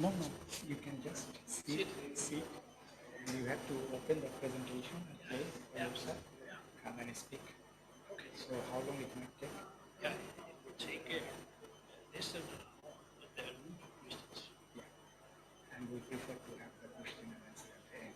No, no, you can just sit, and you have to open the presentation and play for yourself, come and speak. Okay. So how long it might take? Yeah, it would take less than an hour, but there are room for questions. Yeah, and we prefer to have the question and answer at the end.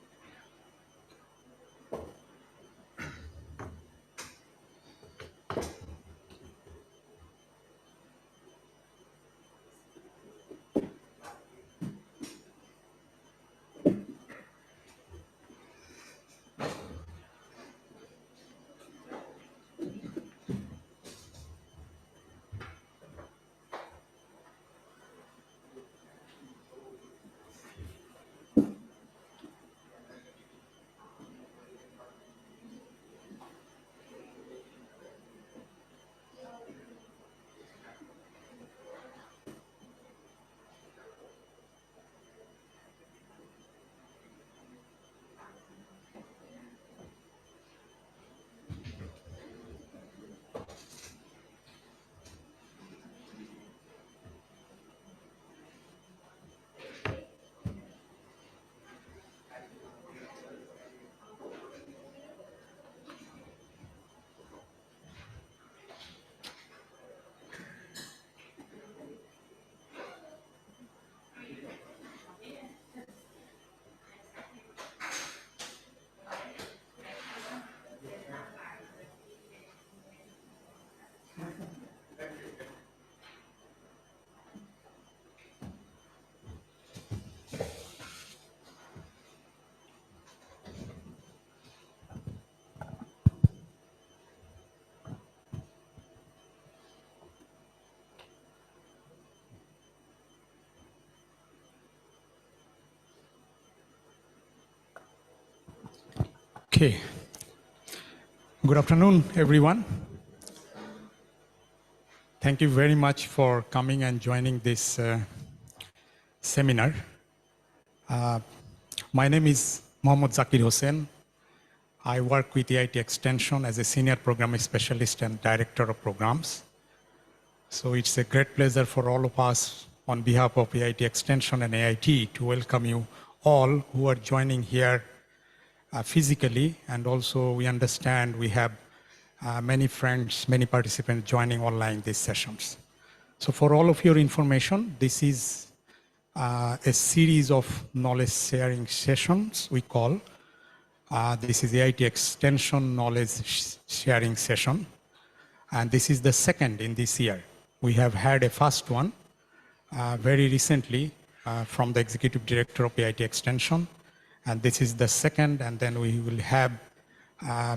Okay. Good afternoon, everyone. Thank you very much for coming and joining this seminar. My name is Mohammad Zakir Hossain. I work with AIT Extension as a Senior Program Specialist and Director of Programs. So it's a great pleasure for all of us on behalf of AIT Extension and AIT to welcome you all who are joining here physically, and also we understand we have many friends, many participants joining online these sessions. So for all of your information, this is a series of knowledge sharing sessions we call. This is the AIT Extension Knowledge Sharing Session, and this is the second in this year. We have had a first one very recently from the Executive Director of AIT Extension, and this is the second, and then we will have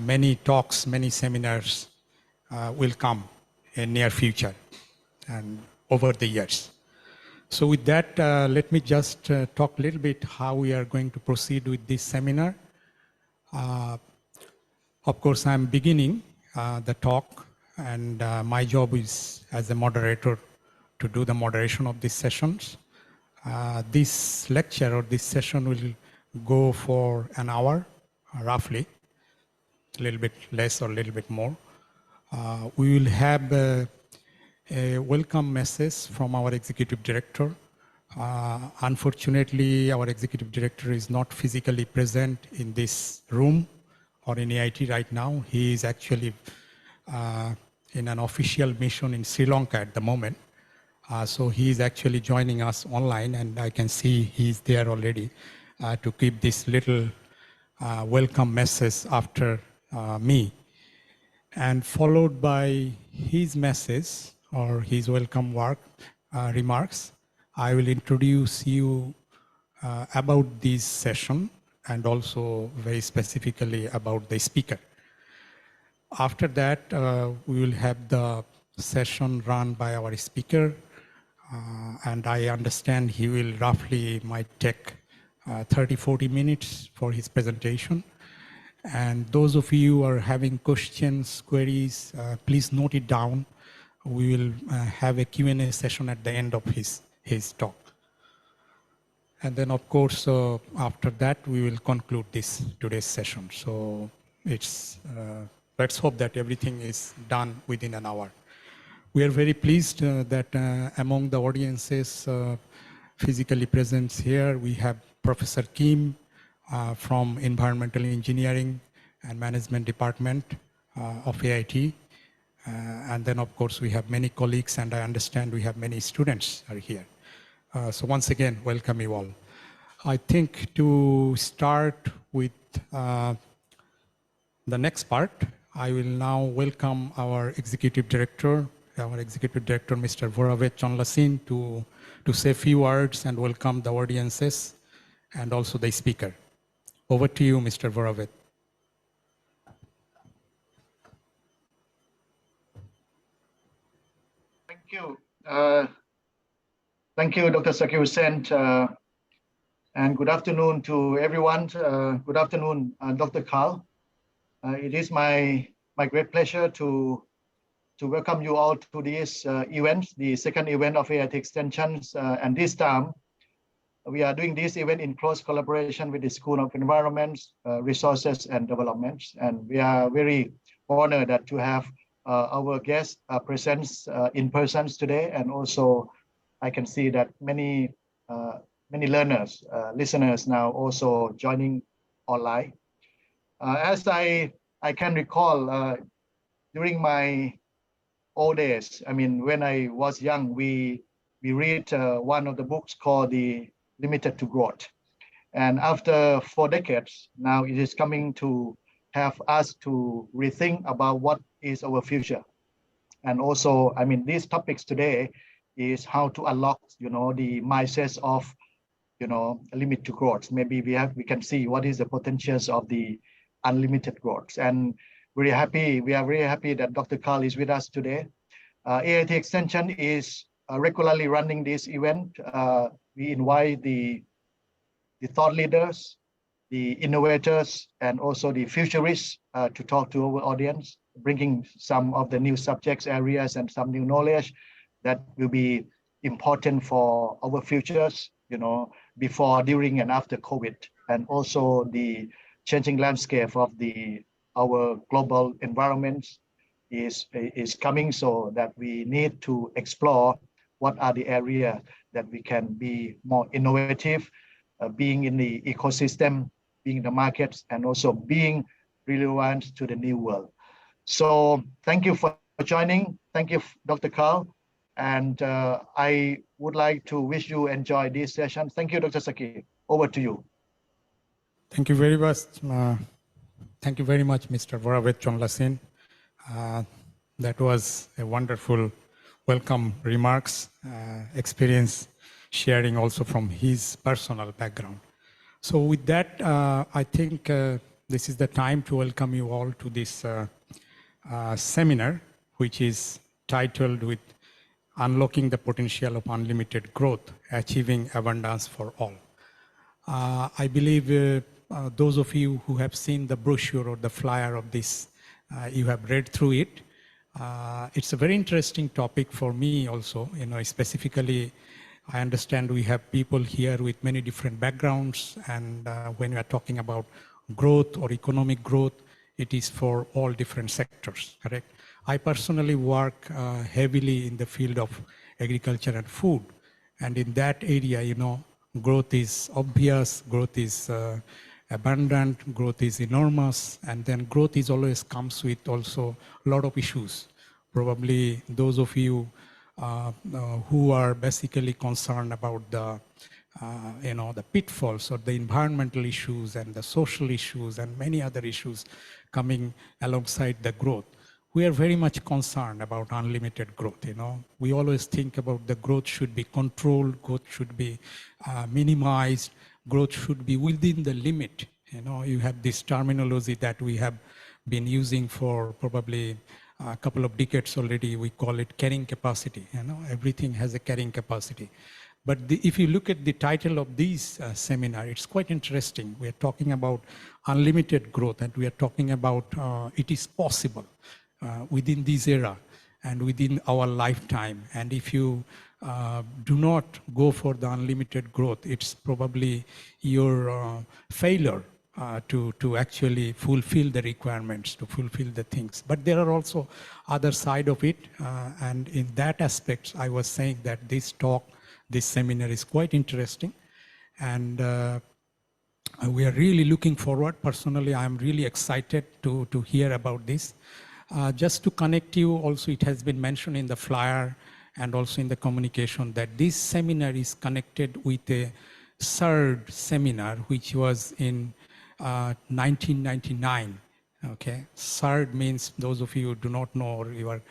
many talks, many seminars will come in near future and over the years. So with that, let me just talk a little bit how we are going to proceed with this seminar. Of course, I'm beginning the talk, and my job is as a moderator to do the moderation of these sessions. This lecture or this session will go for an hour, roughly, a little bit less or a little bit more. We will have a welcome message from our Executive Director. Unfortunately, our Executive Director is not physically present in this room or in AIT right now. He is actually in an official mission in Sri Lanka at the moment. So he is actually joining us online, and I can see he's there already to keep this little welcome message after me. And followed by his message or his welcome remarks, I will introduce you about this session and also very specifically about the speaker. After that, we will have the session run by our speaker, and I understand he will roughly might take 30-40 minutes for his presentation. And those of you who are having questions, queries, please note it down. We will have a Q&A session at the end of his talk. And then, of course, after that, we will conclude today's session. So let's hope that everything is done within an hour. We are very pleased that among the audiences, physically present here. We have Professor Kim from Environmental Engineering and Management Department of AIT. And then, of course, we have many colleagues, and I understand we have many students are here. So once again, welcome you all. I think to start with the next part, I will now welcome our Executive Director, Mr. Voravet Chonlasin, to say a few words and welcome the audiences and also the speaker. Over to you, Mr. Voravet. Thank you. Thank you, Dr. Zakir Hussain, and good afternoon to everyone. Good afternoon, Dr. Carl. It is my great pleasure to welcome you all to this event, the second event of AIT Extensions. And this time, we are doing this event in close collaboration with the School of Environment, Resources and Development. And we are very honored that to have our guests present in person today. And also, I can see that many learners, listeners now also joining online. As I can recall, during my old days, I mean, when I was young, we read one of the books called The Limited to Growth. And after 4 decades, now it is coming to have us to rethink about what is our future. And also, I mean, these topics today is how to unlock, the mindsets of, a limit to growth. Maybe we can see what is the potentials of the unlimited growth. And we are very happy that Dr. Carl is with us today. AIT Extension is regularly running this event. We invite the thought leaders, the innovators, and also the futurists to talk to our audience, bringing some of the new subjects, areas, and some new knowledge that will be important for our futures, before, during, and after COVID, and also the changing landscape of our global environment is coming, so that we need to explore what are the areas that we can be more innovative, being in the ecosystem, being in the markets, and also being relevant to the new world. So thank you for joining. Thank you, Dr. Carl. And I would like to wish you enjoy this session. Thank you, Dr. Zakir. Over to you. Thank you very much. Thank you very much, Mr. Voravet Chonlasin. That was a wonderful welcome remarks, experience sharing also from his personal background. So with that, I think this is the time to welcome you all to this seminar, which is titled with Unlocking the Potential of Unlimited Growth, Achieving Abundance for All. I believe those of you who have seen the brochure or the flyer of this, you have read through it. It's a very interesting topic for me also, specifically, I understand we have people here with many different backgrounds, and when we are talking about growth or economic growth, it is for all different sectors, correct? I personally work heavily in the field of agriculture and food, and in that area, growth is obvious, growth is abundant, growth is enormous, and then growth is always comes with also a lot of issues. Probably those of you who are basically concerned about the the pitfalls or the environmental issues and the social issues and many other issues coming alongside the growth. We are very much concerned about unlimited growth. We always think about the growth should be controlled, growth should be minimized, growth should be within the limit. You have this terminology that we have been using for probably a couple of decades already. We call it carrying capacity. Everything has a carrying capacity. But if you look at the title of this seminar, it's quite interesting. We are talking about unlimited growth, and we are talking about it is possible within this era and within our lifetime. And if you do not go for the unlimited growth, it's probably your failure to actually fulfill the requirements, to fulfill the things. But there are also other side of it. And in that aspect, I was saying that this talk, this seminar is quite interesting. And we are really looking forward. Personally, I'm really excited to hear about this. Just to connect you, also it has been mentioned in the flyer and also in the communication that this seminar is connected with a third seminar, which was in 1999. Okay, CERD means, those of you who do not know or you are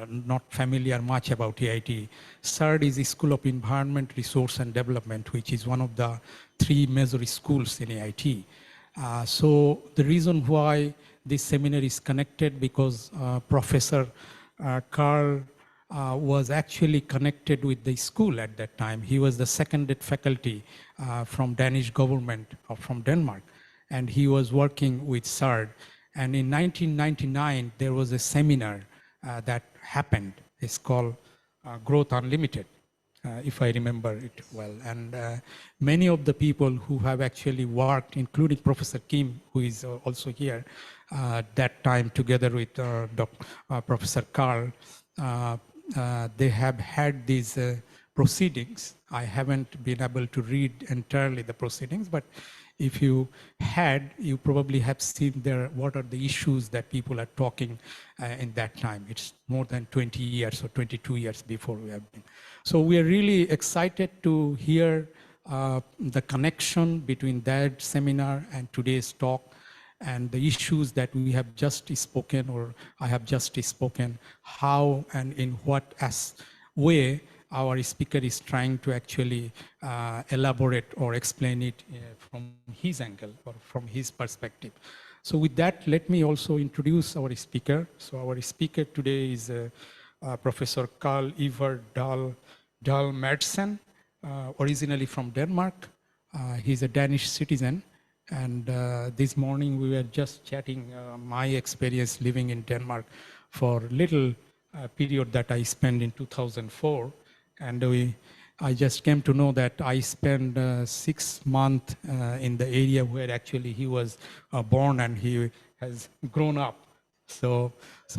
not familiar much about AIT, CERD is the School of Environment, Resource and Development, which is one of the 3 major schools in AIT. So the reason why this seminar is connected, because Professor Carl was actually connected with the school at that time. He was the seconded faculty from Danish government or from Denmark, and he was working with CERD. And in 1999, there was a seminar that happened. It's called Growth Unlimited, if I remember it well. And many of the people who have actually worked, including Professor Kim, who is also here, that time together with Professor Carl, they have had these proceedings. I haven't been able to read entirely the proceedings, but if you had, you probably have seen there what are the issues that people are talking in that time. It's more than 20 years or 22 years before we have been. So we are really excited to hear the connection between that seminar and today's talk, and the issues that we have just spoken, or I have just spoken, how and in what way our speaker is trying to actually elaborate or explain it from his angle or from his perspective. So with that, let me also introduce our speaker. So our speaker today is Professor Carl Ivar Dahl-Madsen, originally from Denmark. He's a Danish citizen. And this morning we were just chatting my experience living in Denmark for a little period that I spent in 2004. And I just came to know that I spent 6 months in the area where actually he was born and he has grown up. So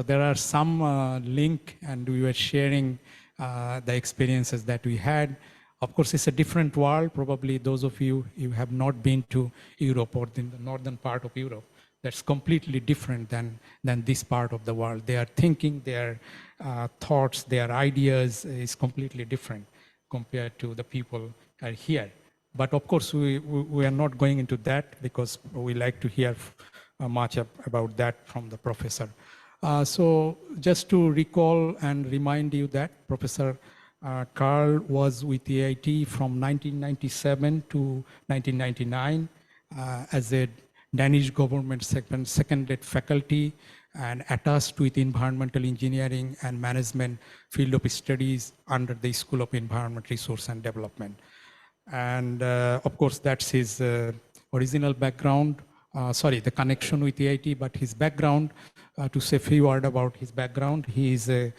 there are some link, and we were sharing the experiences that we had. Of course, it's a different world. Probably those of you have not been to Europe or in the northern part of Europe. That's completely different than this part of the world. Their thinking, their thoughts, their ideas is completely different compared to the people here. But of course, we are not going into that because we like to hear much about that from the professor. So just to recall and remind you that Professor Carl was with AIT from 1997 to 1999 as a Danish government seconded faculty and attached with environmental engineering and management field of studies under the School of Environment, Resource and Development. And of course, that's his original background, the connection with AIT, but his background, to say a few words about his background, he is a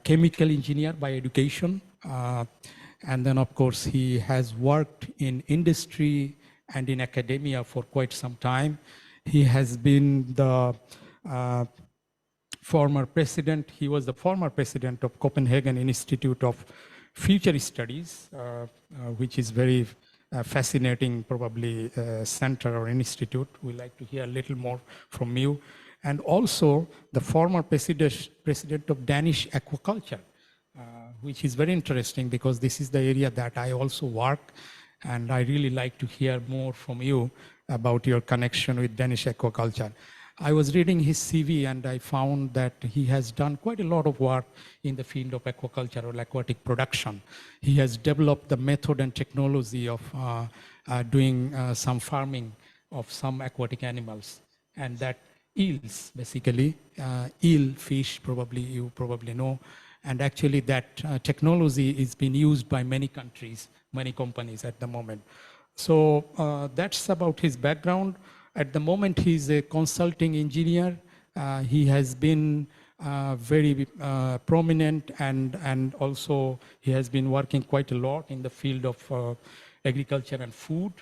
chemical engineer by education. And then of course, he has worked in industry and in academia for quite some time. He has been the former president. He was the former president of Copenhagen Institute of Future Studies, which is very fascinating, probably center or institute. We'd like to hear a little more from you. And also the former president of Danish aquaculture, which is very interesting because this is the area that I also work. And I really like to hear more from you about your connection with Danish aquaculture. I was reading his CV and I found that he has done quite a lot of work in the field of aquaculture or aquatic production. He has developed the method and technology of doing some farming of some aquatic animals, and that eels, basically, eel fish, you probably know. And actually that technology is being used by many countries, many companies at the moment. So that's about his background. At the moment, he's a consulting engineer. He has been very prominent, and also he has been working quite a lot in the field of agriculture and food.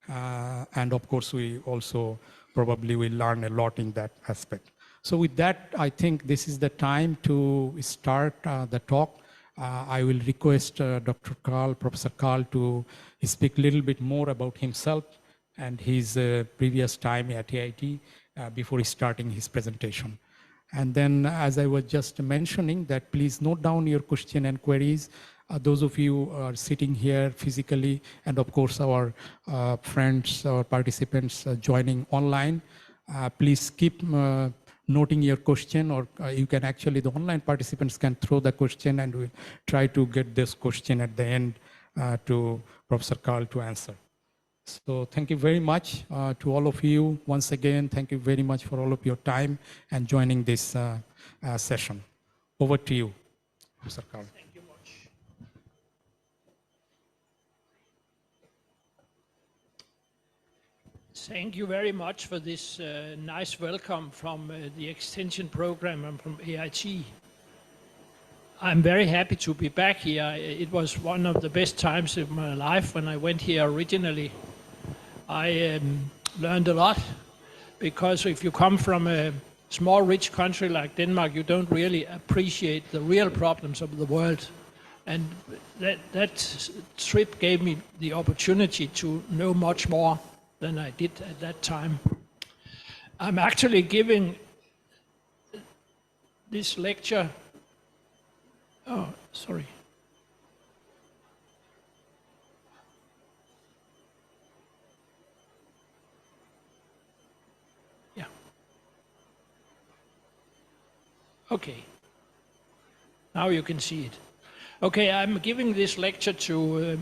And of course, we also probably will learn a lot in that aspect. So with that, I think this is the time to start the talk. I will request Dr. Carl, Professor Carl, to speak a little bit more about himself and his previous time at AIT before starting his presentation. And then, as I was just mentioning, that please note down your question and queries. Those of you who are sitting here physically, and of course our friends or participants joining online, please keep noting your question, or you can actually, the online participants can throw the question and we'll try to get this question at the end to Professor Carl to answer. So thank you very much to all of you. Once again, thank you very much for all of your time and joining this session. Over to you, Professor Carl. Thank you much. Thank you very much for this nice welcome from the extension program and from AIT. I'm very happy to be back here. It was one of the best times of my life when I went here originally. I learned a lot, because if you come from a small rich country like Denmark, you don't really appreciate the real problems of the world. And that trip gave me the opportunity to know much more than I did at that time. I'm actually giving this lecture. Oh, sorry. Yeah. Okay. Now you can see it. Okay, I'm giving this lecture to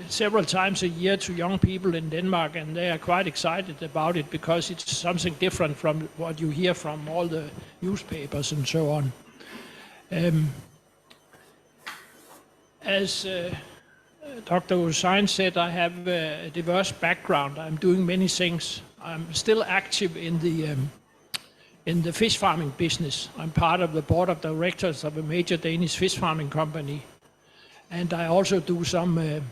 several times a year to young people in Denmark, and they are quite excited about it because it's something different from what you hear from all the newspapers and so on. As Dr. Hussain said, I have a diverse background. I'm doing many things. I'm still active in the fish farming business. I'm part of the board of directors of a major Danish fish farming company. And I also do some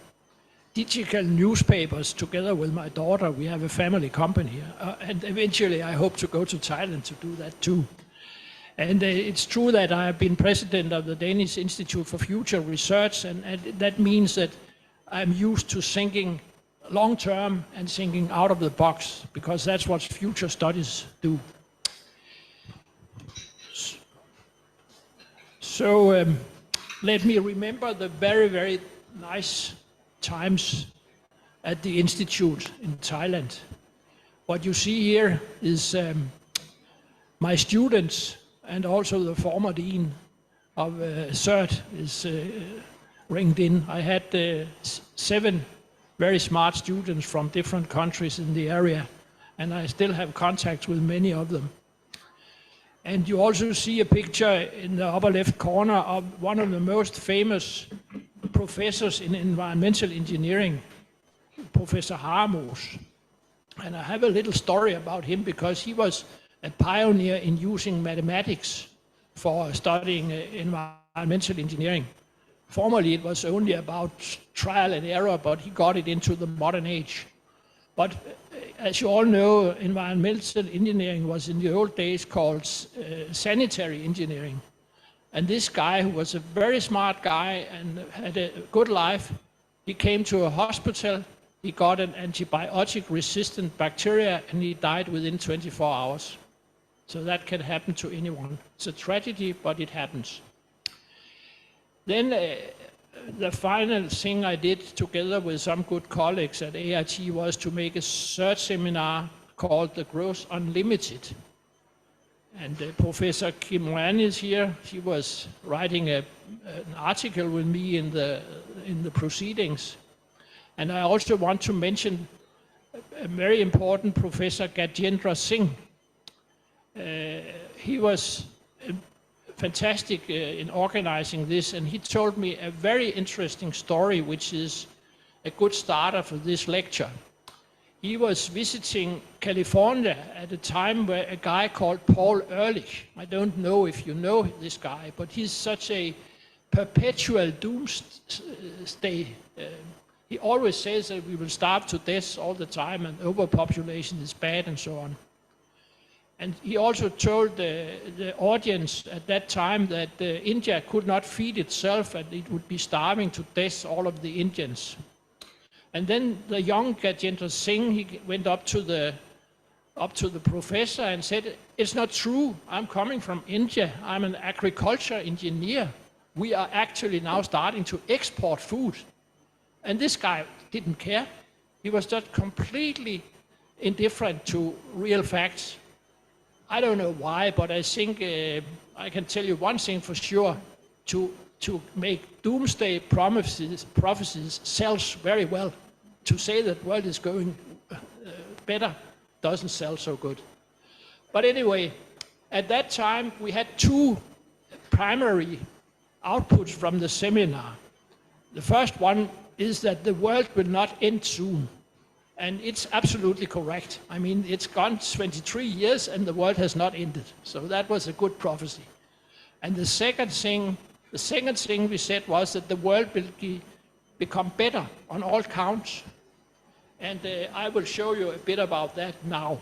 digital newspapers together with my daughter. We have a family company. And eventually I hope to go to Thailand to do that too. And it's true that I have been president of the Danish Institute for Future Research, and that means that I'm used to thinking long-term and thinking out of the box, because that's what future studies do. So let me remember the very, very nice times at the Institute in Thailand. What you see here is my students, and also the former dean of CERT is ringed in. I had 7 very smart students from different countries in the area, and I still have contact with many of them. And you also see a picture in the upper left corner of one of the most famous professors in environmental engineering, Professor Harmos. And I have a little story about him, because he was a pioneer in using mathematics for studying environmental engineering. Formerly, it was only about trial and error, but he got it into the modern age. But as you all know, environmental engineering was in the old days called sanitary engineering. And this guy, who was a very smart guy and had a good life, he came to a hospital, he got an antibiotic-resistant bacteria, and he died within 24 hours. So that can happen to anyone. It's a tragedy, but it happens. Then the final thing I did together with some good colleagues at AIT was to make a research seminar called The Growth Unlimited. And Professor Kim Ran is here. She was writing an article with me in the proceedings. And I also want to mention a very important Professor Gajendra Singh. He was fantastic in organizing this, and he told me a very interesting story, which is a good starter for this lecture. He was visiting California at a time where a guy called Paul Ehrlich, I don't know if you know this guy, but he's such a perpetual doomsday. He always says that we will starve to death all the time, and overpopulation is bad and so on. And he also told the audience at that time that India could not feed itself and it would be starving to death, all of the Indians. And then the young Gajendra Singh, he went up to the professor and said, "It's not true. I'm coming from India. I'm an agriculture engineer. We are actually now starting to export food." And this guy didn't care. He was just completely indifferent to real facts. I don't know why, but I think I can tell you one thing for sure. To make doomsday prophecies sells very well. To say that the world is going better doesn't sell so good. But anyway, at that time we had two primary outputs from the seminar. The first one is that the world will not end soon. And it's absolutely correct. I mean, it's gone 23 years and the world has not ended. So that was a good prophecy. And the second thing we said was that the world will become better on all counts. And I will show you a bit about that now.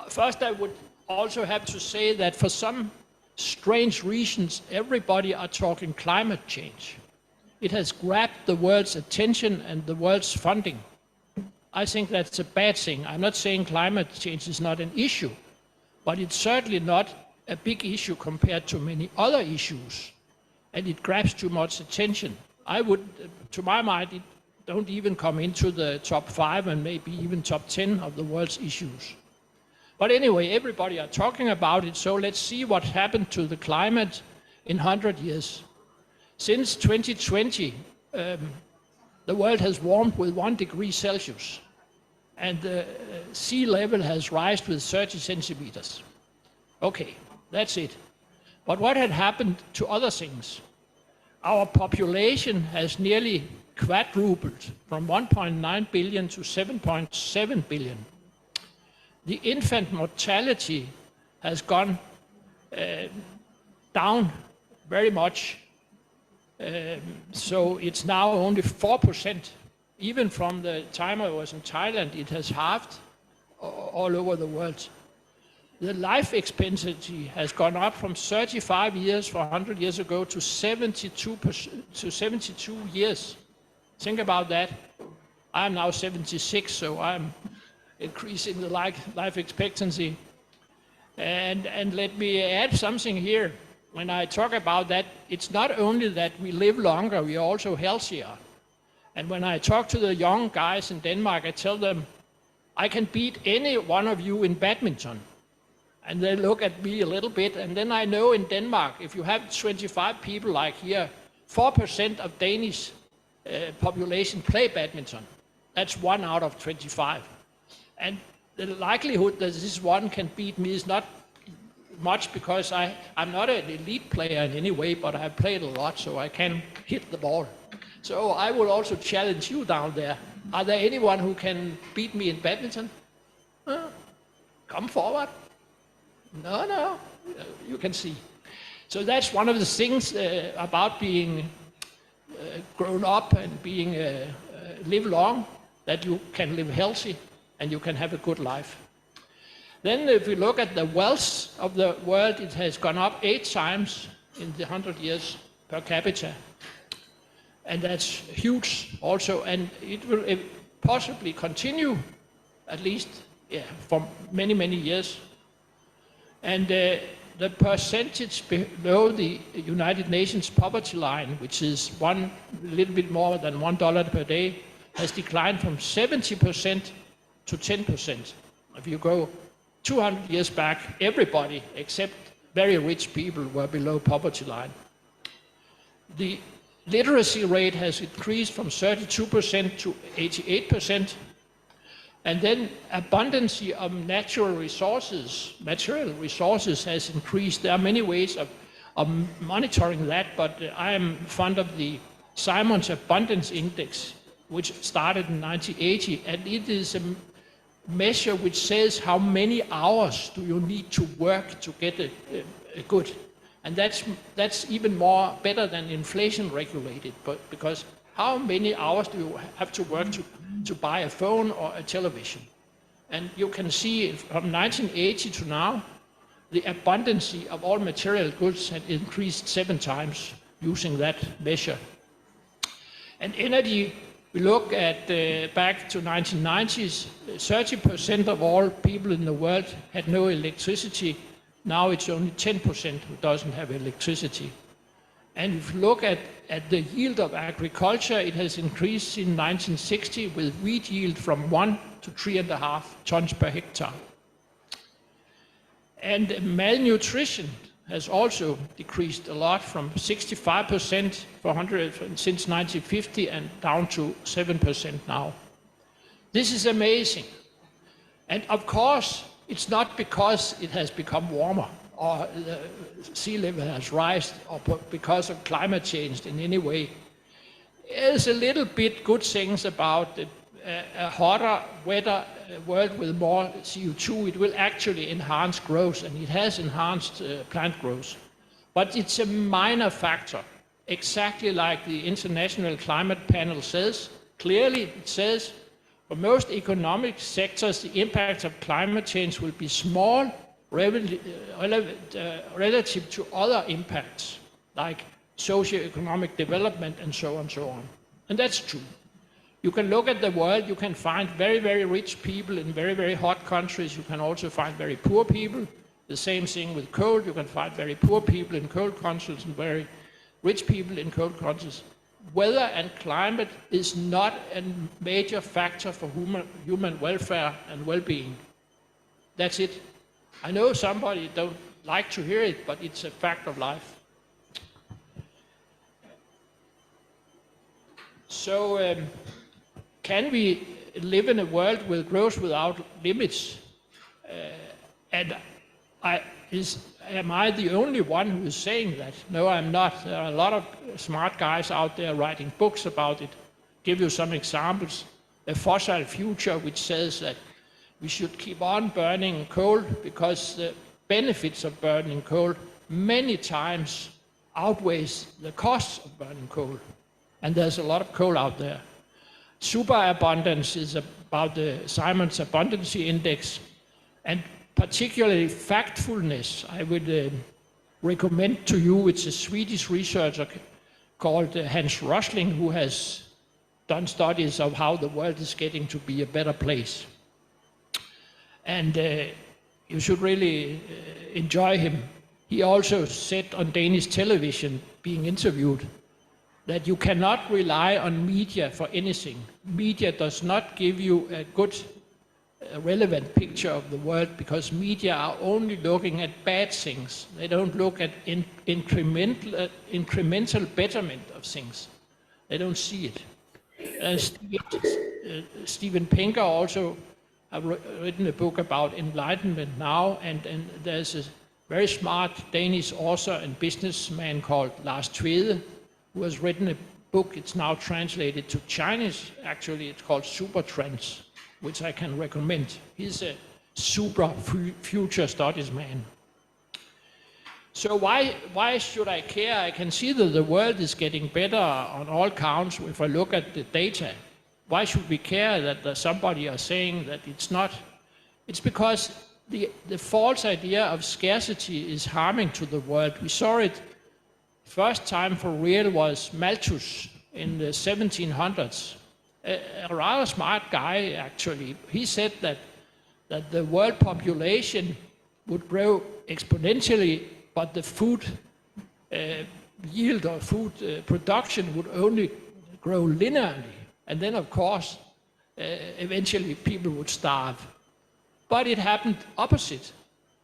First, I would also have to say that for some strange reasons, everybody are talking climate change. It has grabbed the world's attention and the world's funding. I think that's a bad thing. I'm not saying climate change is not an issue, but it's certainly not a big issue compared to many other issues, and it grabs too much attention. I would, to my mind, it don't even come into the top 5 and maybe even top 10 of the world's issues. But anyway, everybody are talking about it, so let's see what happened to the climate in 100 years. Since 2020, the world has warmed with 1 degree Celsius, and the sea level has risen with 30 centimeters. Okay, that's it. But what had happened to other things? Our population has nearly quadrupled from 1.9 billion to 7.7 billion. The infant mortality has gone down very much. So it's now only 4%. Even from the time I was in Thailand, it has halved all over the world. The life expectancy has gone up from 35 years for 100 years ago to 72 years. Think about that. I'm now 76, so I'm increasing the life expectancy. And let me add something here. When I talk about that, it's not only that we live longer, we are also healthier. And when I talk to the young guys in Denmark, I tell them, I can beat any one of you in badminton. And they look at me a little bit, and then I know in Denmark, if you have 25 people like here, 4% of Danish population play badminton. That's 1 out of 25. And the likelihood that this one can beat me is not much, because I'm not an elite player in any way, but I've played a lot, so I can hit the ball. So I will also challenge you down there. Are there anyone who can beat me in badminton? Come forward. No, you can see. So that's one of the things about being grown up and being live long, that you can live healthy and you can have a good life. Then if we look at the wealth of the world, it has gone up 8 times in the 100 years per capita. And that's huge also, and it will possibly continue, at least for many, many years. And the percentage below the United Nations poverty line, which is a little bit more than $1 per day, has declined from 70% to 10%. If you go 200 years back, everybody except very rich people were below poverty line. The literacy rate has increased from 32% to 88%. And then abundance of natural resources, material resources, has increased. There are many ways of monitoring that, but I am fond of the Simon's Abundance Index, which started in 1980, and it is a measure which says how many hours do you need to work to get a good. And that's even more better than inflation regulated, but because how many hours do you have to work to buy a phone or a television? And you can see from 1980 to now, the abundance of all material goods had increased 7 times using that measure. And energy, we look at back to 1990s, 30% of all people in the world had no electricity. Now it's only 10% who doesn't have electricity. And if you look at the yield of agriculture, it has increased in 1960 with wheat yield from 1 to 3.5 tons per hectare. And malnutrition has also decreased a lot from 65% since 1950 and down to 7% now. This is amazing. And of course, it's not because it has become warmer or the sea level has risen or because of climate change in any way. There's a little bit good things about a hotter, wetter world with more CO2. It will actually enhance growth, and it has enhanced plant growth. But it's a minor factor, exactly like the International Climate Panel says. Clearly, it says, for most economic sectors, the impact of climate change will be small relative to other impacts, like socio-economic development and so on and so on. And that's true. You can look at the world, you can find very, very rich people in very, very hot countries. You can also find very poor people. The same thing with cold. You can find very poor people in cold countries and very rich people in cold countries. Weather and climate is not a major factor for human welfare and well-being. That's it. I know somebody don't like to hear it, but it's a fact of life. So, can we live in a world with growth without limits? Am I the only one who is saying that? No, I'm not. There are a lot of smart guys out there writing books about it. Give you some examples. A Fossil Future, which says that we should keep on burning coal because the benefits of burning coal many times outweighs the costs of burning coal. And there's a lot of coal out there. Superabundance is about the Simon's Abundancy Index, and particularly factfulness. I would recommend to you, it's a Swedish researcher called Hans Rosling, who has done studies of how the world is getting to be a better place. And you should really enjoy him. He also said on Danish television, being interviewed, that you cannot rely on media for anything. Media does not give you a good, relevant picture of the world because media are only looking at bad things. They don't look at incremental betterment of things. They don't see it. Steven Pinker also have written a book about enlightenment now, and there's a very smart Danish author and businessman called Lars Tvede, who has written a book. It's now translated to Chinese. Actually, it's called Super Trends, which I can recommend. He's a super future studies man. So why should I care? I can see that the world is getting better on all counts if I look at the data. Why should we care that somebody is saying that it's not? It's because the false idea of scarcity is harming to the world. We saw it first time for real was Malthus in the 1700s. A rather smart guy, actually. He said that the world population would grow exponentially, but the food yield or food production would only grow linearly. And then, of course, eventually people would starve. But it happened opposite.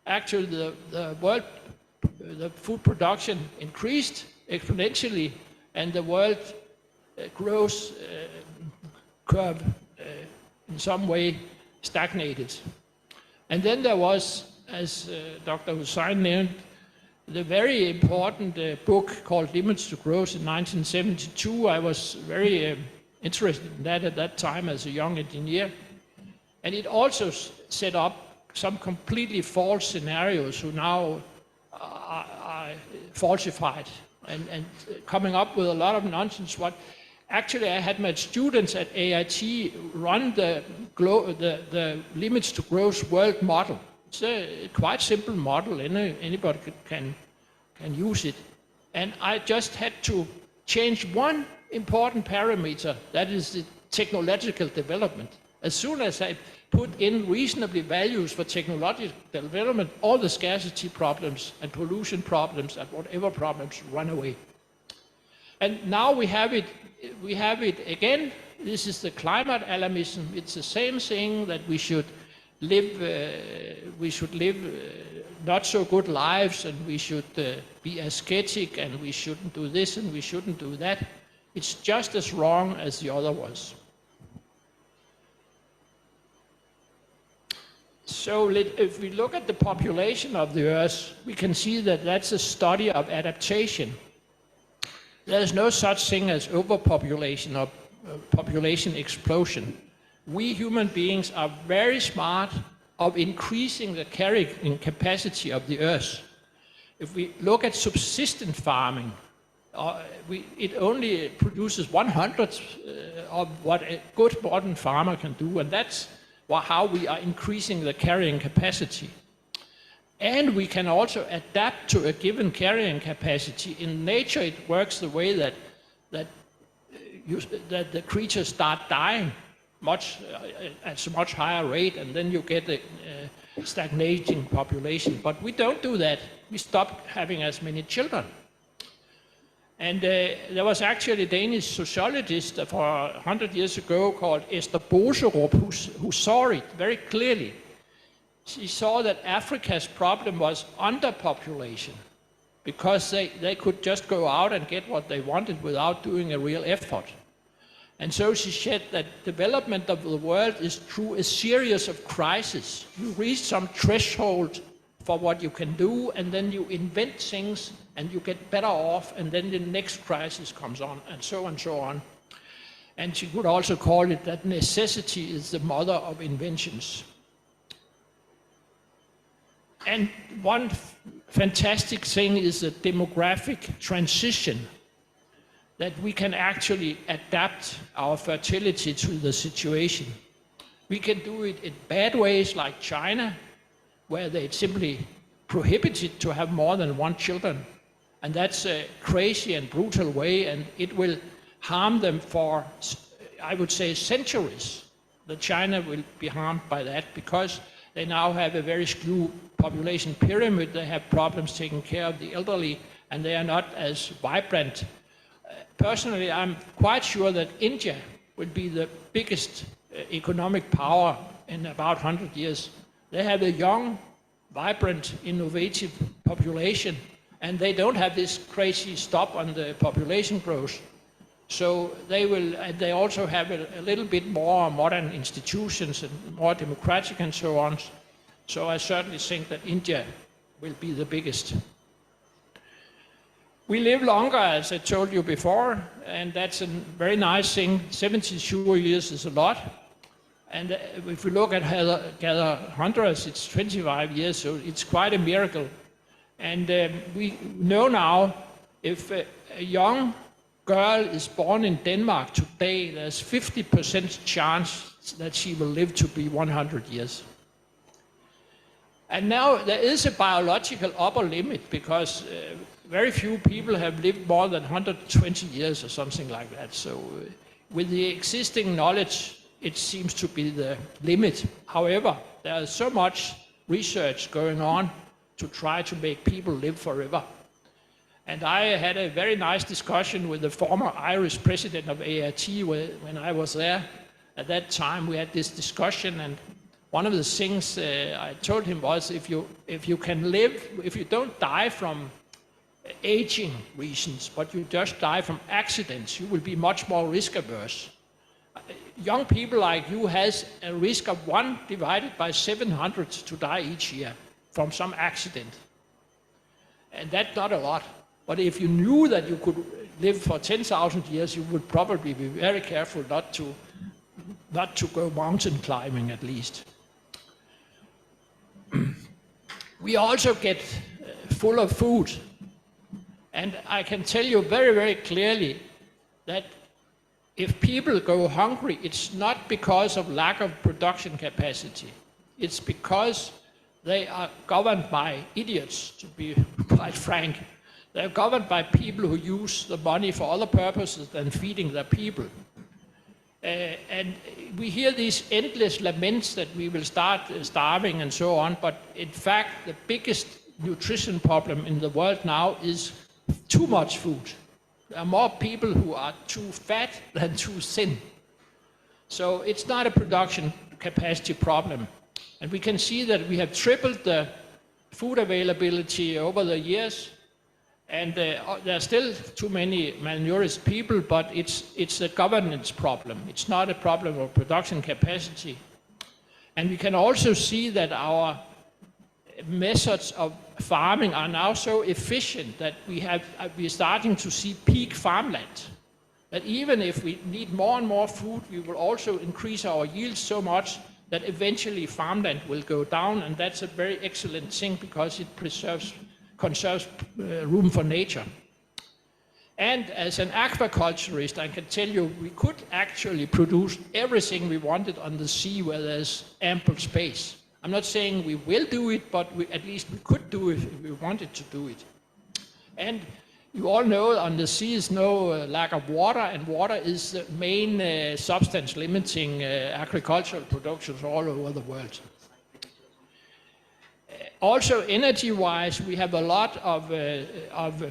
Actually, the food production increased exponentially, and the world growth curve in some way stagnated. And then there was, as Dr. Hussain named, the very important book called Limits to Growth in 1972. I was very interested in that at that time as a young engineer. And it also set up some completely false scenarios who now are falsified and coming up with a lot of nonsense. Actually, I had my students at AIT run the limits to growth world model. It's a quite simple model. Anybody can use it. And I just had to change one important parameter, that is the technological development. As soon as I put in reasonably values for technological development, all the scarcity problems and pollution problems and whatever problems run away. And now we have it again. This is the climate alarmism. It's the same thing, that we should live not so good lives, and we should be ascetic, and we shouldn't do this and we shouldn't do that. It's just as wrong as the other was. So if we look at the population of the Earth, we can see that that's a study of adaptation. There's no such thing as overpopulation or population explosion. We human beings are very smart of increasing the carrying capacity of the Earth. If we look at subsistence farming, it only produces 1/100 of what a good modern farmer can do, and that's how we are increasing the carrying capacity. And we can also adapt to a given carrying capacity. In nature, it works the way that the creatures start dying at a much higher rate, and then you get a stagnating population. But we don't do that. We stop having as many children. And there was actually a Danish sociologist for 100 years ago called Esther Boserup who saw it very clearly. She saw that Africa's problem was underpopulation, because they could just go out and get what they wanted without doing a real effort. And so she said that development of the world is through a series of crises. You reach some threshold for what you can do, and then you invent things, and you get better off, and then the next crisis comes on, and so on. And she could also call it that necessity is the mother of inventions. And one fantastic thing is the demographic transition, that we can actually adapt our fertility to the situation. We can do it in bad ways, like China, where they simply prohibited to have more than one children. And that's a crazy and brutal way, and it will harm them for, I would say, centuries. That China will be harmed by that, because they now have a very skewed population pyramid. They have problems taking care of the elderly, and they are not as vibrant. Personally, I'm quite sure that India will be the biggest economic power in about 100 years. They have a young, vibrant, innovative population, and they don't have this crazy stop on the population growth. So they will, and they also have a little bit more modern institutions and more democratic and so on. So I certainly think that India will be the biggest. We live longer, as I told you before, and that's a very nice thing. 72 years is a lot. And if we look at Honduras, it's 25 years, so it's quite a miracle. And we know now, if a young girl is born in Denmark today, there's 50% chance that she will live to be 100 years. And now there is a biological upper limit, because very few people have lived more than 120 years or something like that. So with the existing knowledge, it seems to be the limit. However, there is so much research going on to try to make people live forever. And I had a very nice discussion with the former Irish president of AIT when I was there. At that time, we had this discussion, and one of the things I told him was, if you can live, if you don't die from aging reasons, but you just die from accidents, you will be much more risk averse. Young people like you has a risk of 1 divided by 700 to die each year from some accident. And that's not a lot. But if you knew that you could live for 10,000 years, you would probably be very careful not to go mountain climbing, at least. We also get full of food. And I can tell you very, very clearly that if people go hungry, it's not because of lack of production capacity. It's because they are governed by idiots, to be quite frank. They're governed by people who use the money for other purposes than feeding their people. And we hear these endless laments that we will start starving and so on, but in fact, the biggest nutrition problem in the world now is too much food. There are more people who are too fat than too thin. So it's not a production capacity problem. And we can see that we have tripled the food availability over the years. And there are still too many malnourished people, but it's a governance problem. It's not a problem of production capacity. And we can also see that our methods of farming are now so efficient that we're starting to see peak farmland. That even if we need more and more food, we will also increase our yields so much that eventually farmland will go down, and that's a very excellent thing because it conserves room for nature. And as an aquaculturist, I can tell you we could actually produce everything we wanted on the sea where there's ample space. I'm not saying we will do it, but at least we could do it if we wanted to do it. And you all know on the sea is no lack of water, and water is the main substance limiting agricultural productions all over the world. Also, energy-wise, we have a lot of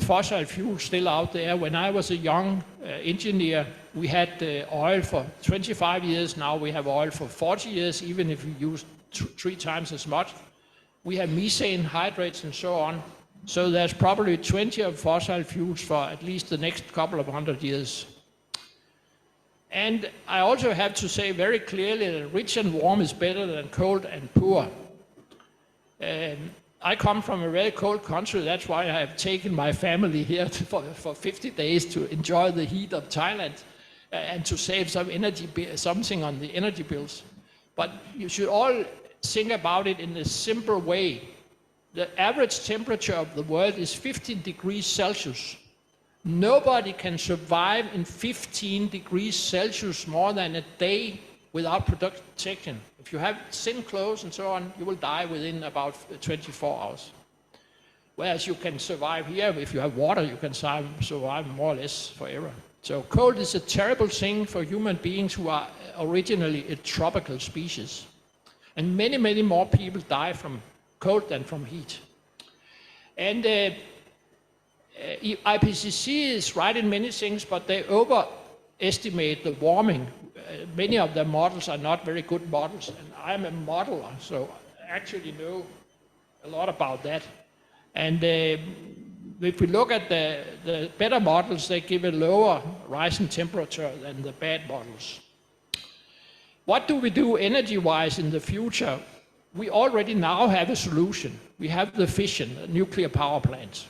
fossil fuels still out there. When I was a young engineer, we had oil for 25 years. Now we have oil for 40 years, even if we use 3 times as much. We have methane hydrates and so on. So there's probably 20 of fossil fuels for at least the next couple of 100 years. And I also have to say very clearly that rich and warm is better than cold and poor. I come from a very cold country. That's why I have taken my family here for 50 days to enjoy the heat of Thailand and to save something on the energy bills. But you should all think about it in a simple way. The average temperature of the world is 15 degrees Celsius. Nobody can survive in 15 degrees Celsius more than a day without protection. If you have thin clothes and so on, you will die within about 24 hours. Whereas you can survive here, if you have water, you can survive more or less forever. So cold is a terrible thing for human beings who are originally a tropical species. And many, many more people die from cold than from heat. And IPCC is right in many things, but they overestimate the warming. Many of their models are not very good models, and I'm a modeler, so I actually know a lot about that. And if we look at the better models, they give a lower rise in temperature than the bad models. What do we do energy-wise in the future? We already now have a solution. We have the fission, the nuclear power plants.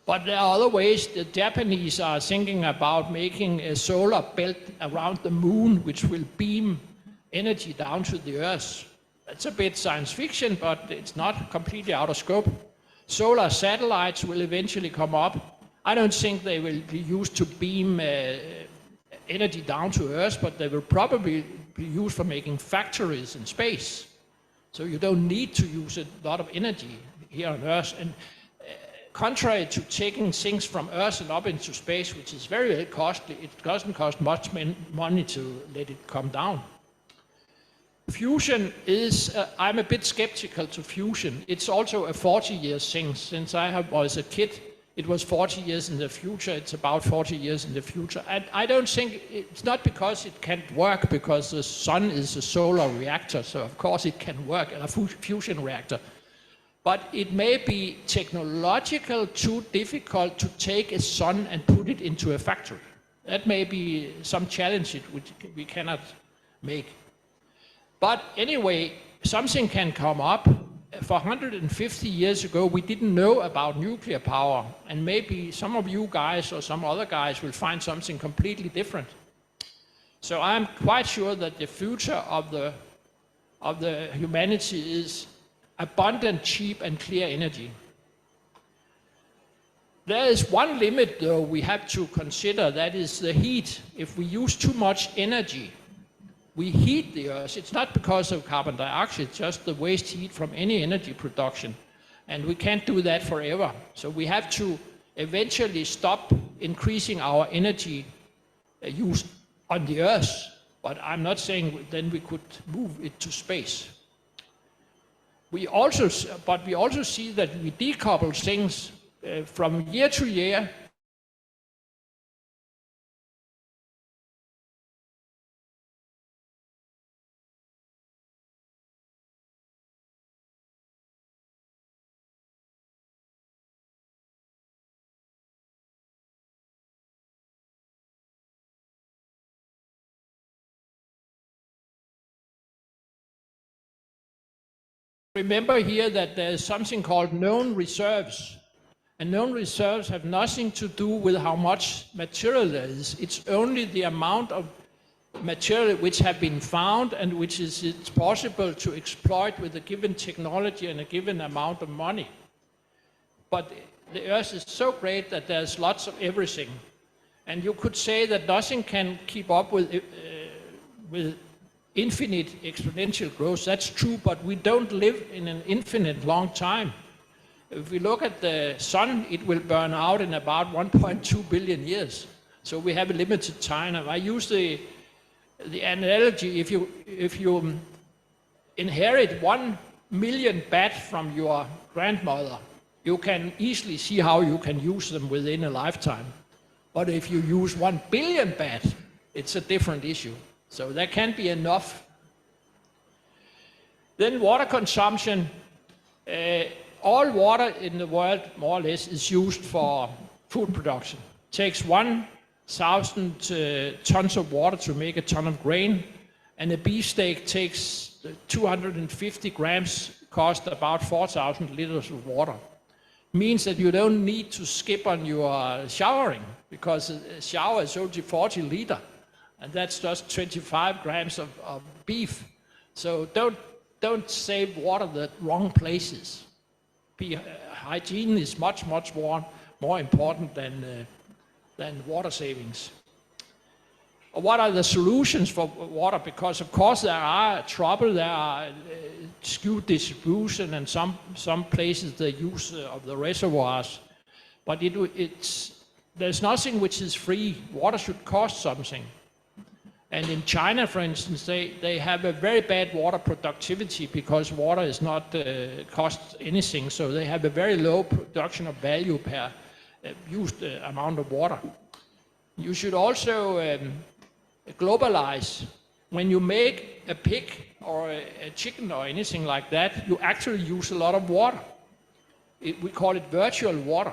But there are other ways. The Japanese are thinking about making a solar belt around the moon, which will beam energy down to the Earth. That's a bit science fiction, but it's not completely out of scope. Solar satellites will eventually come up. I don't think they will be used to beam energy down to Earth, but they will probably be used for making factories in space. So you don't need to use a lot of energy here on Earth. And contrary to taking things from Earth and up into space, which is very, very costly, it doesn't cost much money to let it come down. Fusion is, I'm a bit skeptical to fusion. It's also a 40-year thing. Since I was a kid, it was 40 years in the future. It's about 40 years in the future. And I don't think, it's not because it can't work, because the sun is a solar reactor, so of course it can work, a fusion reactor. But it may be technological too difficult to take a sun and put it into a factory. That may be some challenge which we cannot make. But anyway, something can come up. For 150 years ago, we didn't know about nuclear power, and maybe some of you guys or some other guys will find something completely different. So I'm quite sure that the future of the humanity is abundant, cheap, and clear energy. There is one limit, though, we have to consider, that is the heat. If we use too much energy, we heat the Earth. It's not because of carbon dioxide, it's just the waste heat from any energy production. And we can't do that forever. So we have to eventually stop increasing our energy use on the Earth. But I'm not saying then we could move it to space. We also see that we decouple things from year to year. Remember here that there's something called known reserves. And known reserves have nothing to do with how much material there is. It's only the amount of material which have been found and which it's possible to exploit with a given technology and a given amount of money. But the Earth is so great that there's lots of everything. And you could say that nothing can keep up with infinite exponential growth. That's true, but we don't live in an infinite long time. If we look at the sun, it will burn out in about 1.2 billion years. So we have a limited time. I use the analogy, if you inherit 1 million bat from your grandmother, you can easily see how you can use them within a lifetime. But if you use 1 billion bat, it's a different issue. So that can't be enough. Then water consumption. All water in the world, more or less, is used for food production. It takes 1,000 tons of water to make a ton of grain, and a beefsteak takes 250 grams, cost about 4,000 liters of water. Means that you don't need to skip on your showering, because a shower is only 40 liters. And that's just 25 grams of beef. So don't save water the wrong places. Hygiene is much more important than water savings. What are the solutions for water? Because of course there are trouble, there are skewed distribution, and some places the use of the reservoirs. But there's nothing which is free. Water should cost something. And in China, for instance, they have a very bad water productivity because water is not cost anything. So they have a very low production of value per used amount of water. You should also globalize. When you make a pig or a chicken or anything like that, you actually use a lot of water. We call it virtual water.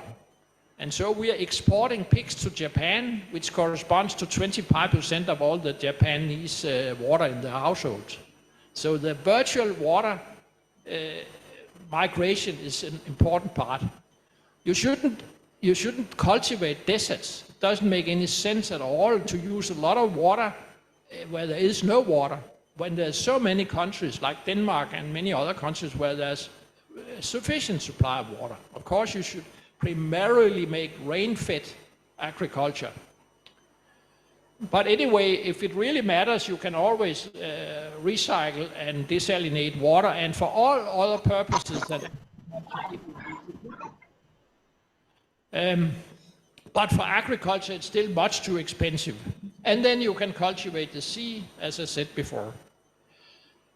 And so we are exporting pigs to Japan, which corresponds to 25% of all the Japanese water in the household. So the virtual water migration is an important part. You shouldn't cultivate deserts. It doesn't make any sense at all to use a lot of water where there is no water, when there's so many countries like Denmark and many other countries where there's sufficient supply of water. Of course, you should primarily make rain-fed agriculture. But anyway, if it really matters, you can always recycle and desalinate water, and for all other purposes that. But for agriculture, it's still much too expensive. And then you can cultivate the sea, as I said before.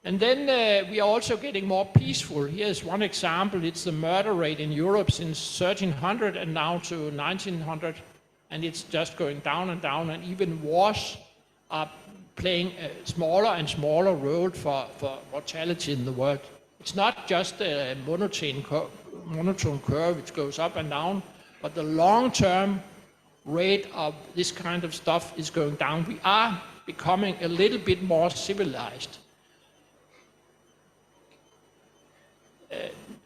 And then we are also getting more peaceful. Here's one example. It's the murder rate in Europe since 1300 and now to 1900. And it's just going down and down. And even wars are playing a smaller and smaller role for mortality in the world. It's not just a monotone curve which goes up and down, but the long-term rate of this kind of stuff is going down. We are becoming a little bit more civilized.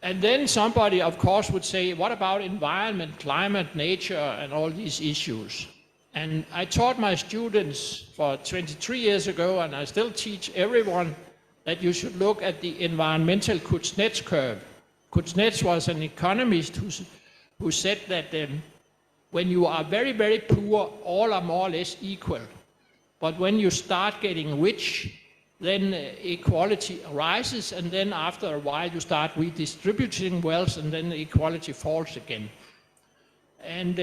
And then somebody, of course, would say, what about environment, climate, nature, and all these issues? And I taught my students for 23 years ago, and I still teach everyone, that you should look at the environmental Kuznets curve. Kuznets was an economist who said that when you are very, very poor, all are more or less equal. But when you start getting rich, then equality arises, and then after a while you start redistributing wealth, and then the equality falls again. And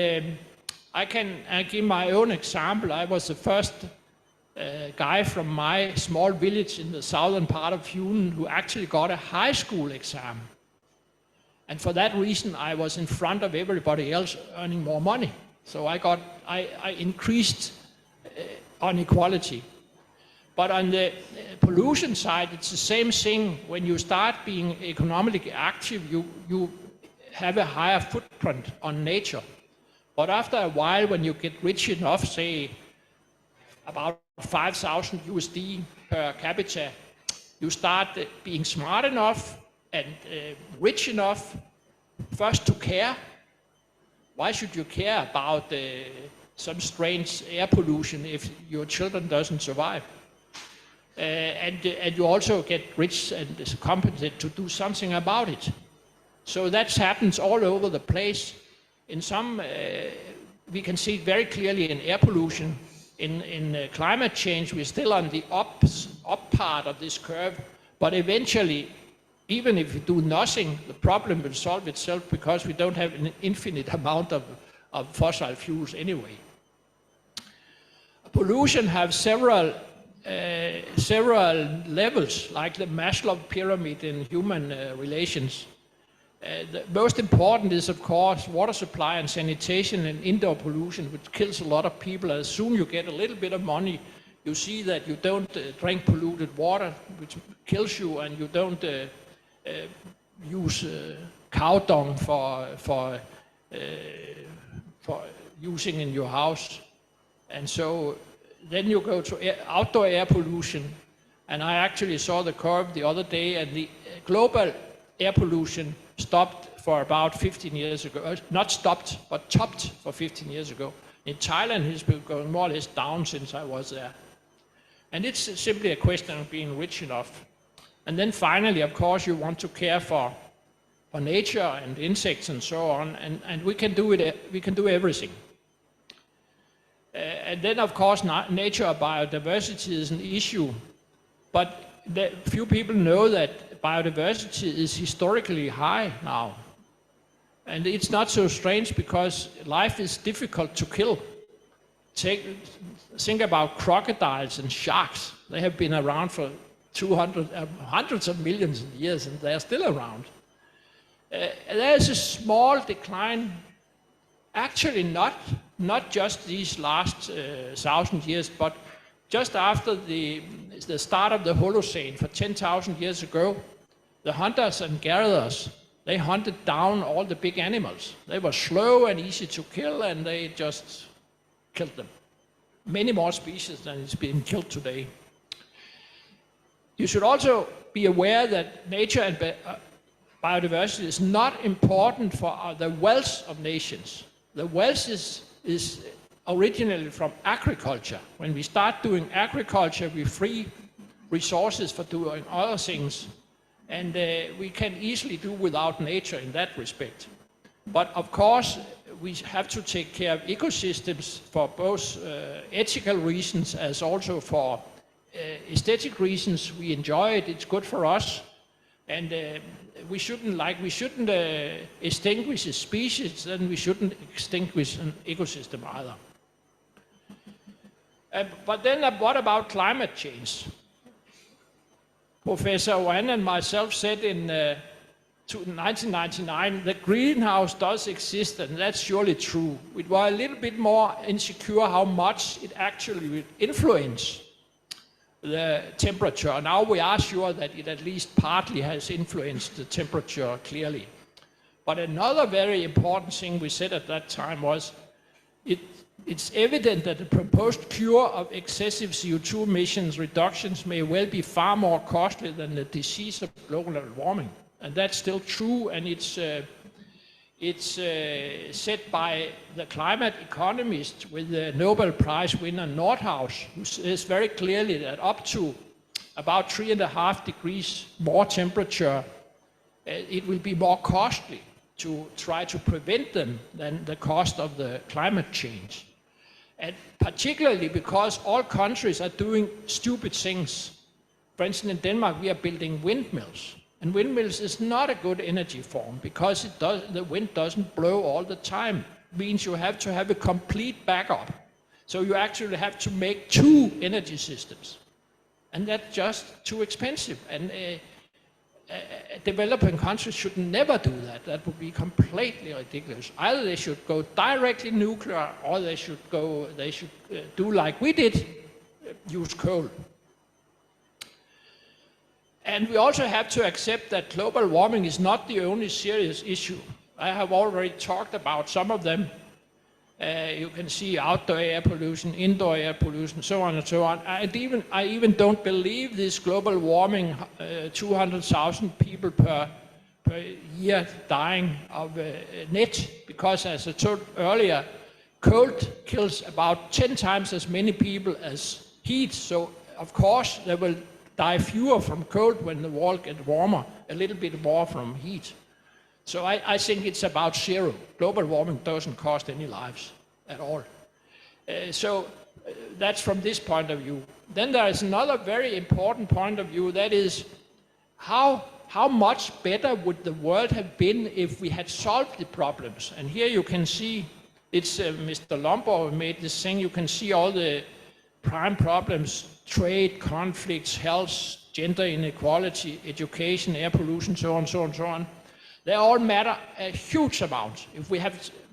I can give my own example. I was the first guy from my small village in the southern part of Funen who actually got a high school exam. And for that reason, I was in front of everybody else earning more money. So I increased inequality. But on the pollution side, it's the same thing. When you start being economically active, you have a higher footprint on nature. But after a while, when you get rich enough, say about 5,000 USD per capita, you start being smart enough and rich enough first to care. Why should you care about some strange air pollution if your children doesn't survive? And you also get rich and competent to do something about it. So that happens all over the place. In some, we can see it very clearly in air pollution. In climate change, we're still on the up part of this curve, but eventually, even if we do nothing, the problem will solve itself because we don't have an infinite amount of fossil fuels anyway. Pollution has several levels, like the Maslow pyramid in human relations. The most important is, of course, water supply and sanitation and indoor pollution, which kills a lot of people. As soon as you get a little bit of money, you see that you don't drink polluted water, which kills you, and you don't use cow dung for using in your house. And so then you go to outdoor air pollution. And I actually saw the curve the other day, and the global air pollution stopped for about 15 years ago. Not stopped, but topped for 15 years ago. In Thailand, it's been going more or less down since I was there. And it's simply a question of being rich enough. And then finally, of course, you want to care for nature and insects and so on, and we can do it. We can do everything. And then, of course, nature biodiversity is an issue, but few people know that biodiversity is historically high now. And it's not so strange because life is difficult to kill. Think about crocodiles and sharks. They have been around for hundreds of millions of years, and they're still around. There's a small decline, actually not just these last 1,000 years, but just after the start of the Holocene, for 10,000 years ago, the hunters and gatherers, they hunted down all the big animals. They were slow and easy to kill, and they just killed them. Many more species than is being killed today. You should also be aware that nature and biodiversity is not important for the wealth of nations. The wealth is originally from agriculture. When we start doing agriculture, we free resources for doing other things, and we can easily do without nature in that respect. But of course, we have to take care of ecosystems for both ethical reasons as also for aesthetic reasons. We enjoy it, it's good for us, and we shouldn't extinguish a species, then we shouldn't extinguish an ecosystem either. But then what about climate change? Professor Wan and myself said in 1999 that greenhouse does exist, and that's surely true. We were a little bit more insecure how much it actually will influence the temperature. Now we are sure that it at least partly has influenced the temperature clearly. But another very important thing we said at that time was it's evident that the proposed cure of excessive CO2 emissions reductions may well be far more costly than the disease of global warming. And that's still true, and it's said by the climate economist with the Nobel Prize winner Nordhaus, who says very clearly that up to about 3.5 degrees more temperature, it will be more costly to try to prevent them than the cost of the climate change. And particularly because all countries are doing stupid things. For instance, in Denmark, we are building windmills. And windmills is not a good energy form because the wind doesn't blow all the time. It means you have to have a complete backup. So you actually have to make two energy systems. And that's just too expensive. And developing countries should never do that. That would be completely ridiculous. Either they should go directly nuclear, or they should do like we did, use coal. And we also have to accept that global warming is not the only serious issue. I have already talked about some of them. You can see outdoor air pollution, indoor air pollution, so on and so on. I even don't believe this global warming, 200,000 people per year dying of net, because as I told earlier, cold kills about 10 times as many people as heat. So of course there will die fewer from cold when the world gets warmer, a little bit more from heat. So I think it's about zero. Global warming doesn't cost any lives at all. That's from this point of view. Then there is another very important point of view, that is how much better would the world have been if we had solved the problems. And here you can see, it's Mr. Lombard who made this thing, you can see all the prime problems: trade, conflicts, health, gender inequality, education, air pollution, so on, so on, so on. They all matter a huge amount.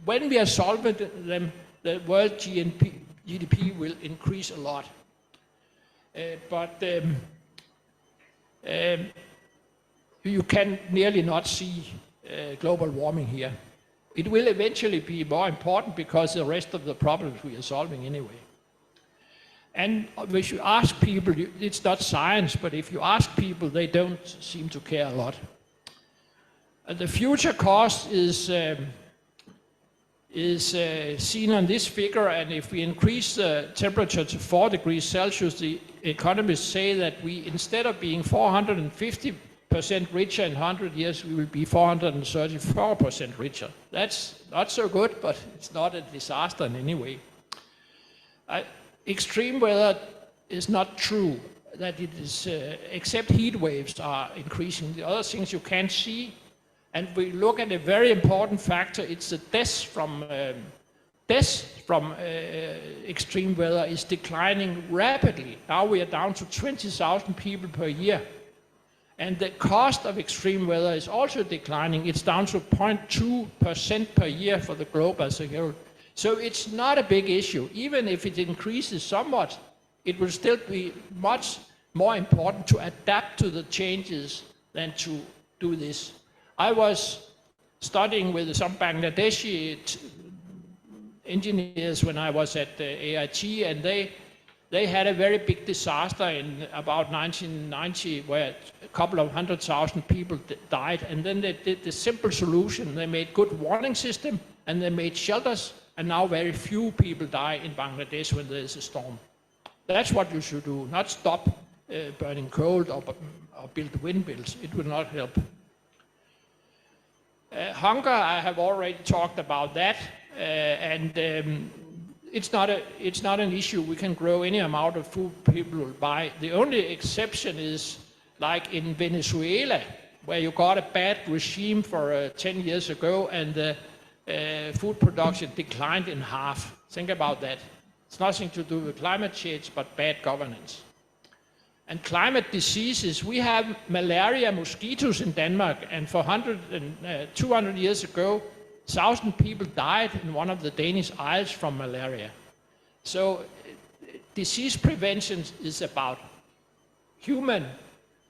When we have solved them, the world GDP will increase a lot. But you can nearly not see global warming here. It will eventually be more important because the rest of the problems we are solving anyway. And we should ask people, it's not science, but if you ask people, they don't seem to care a lot. The future cost is seen on this figure, and if we increase the temperature to 4 degrees Celsius, the economists say that we, instead of being 450% richer in 100 years, we will be 434% richer. That's not so good, but it's not a disaster in any way. Extreme weather is not true, that it is, except heat waves are increasing. The other things you can't see, and we look at a very important factor, it's the deaths from extreme weather is declining rapidly. Now we are down to 20,000 people per year. And the cost of extreme weather is also declining. It's down to 0.2% per year for the globe as a whole. So it's not a big issue. Even if it increases somewhat, it will still be much more important to adapt to the changes than to do this. I was studying with some Bangladeshi engineers when I was at AIT, and they had a very big disaster in about 1990 where a couple of 100,000 people died, and then they did the simple solution. They made good warning system and they made shelters, and now very few people die in Bangladesh when there is a storm. That's what you should do, not stop burning coal or build windmills. It will not help. Hunger, I have already talked about that, and it's not an issue. We can grow any amount of food people will buy. The only exception is like in Venezuela, where you got a bad regime for 10 years ago, and the food production declined in half. Think about that. It's nothing to do with climate change, but bad governance. And climate diseases, we have malaria mosquitoes in Denmark, and for 200 years ago, 1,000 people died in one of the Danish isles from malaria. So disease prevention is about human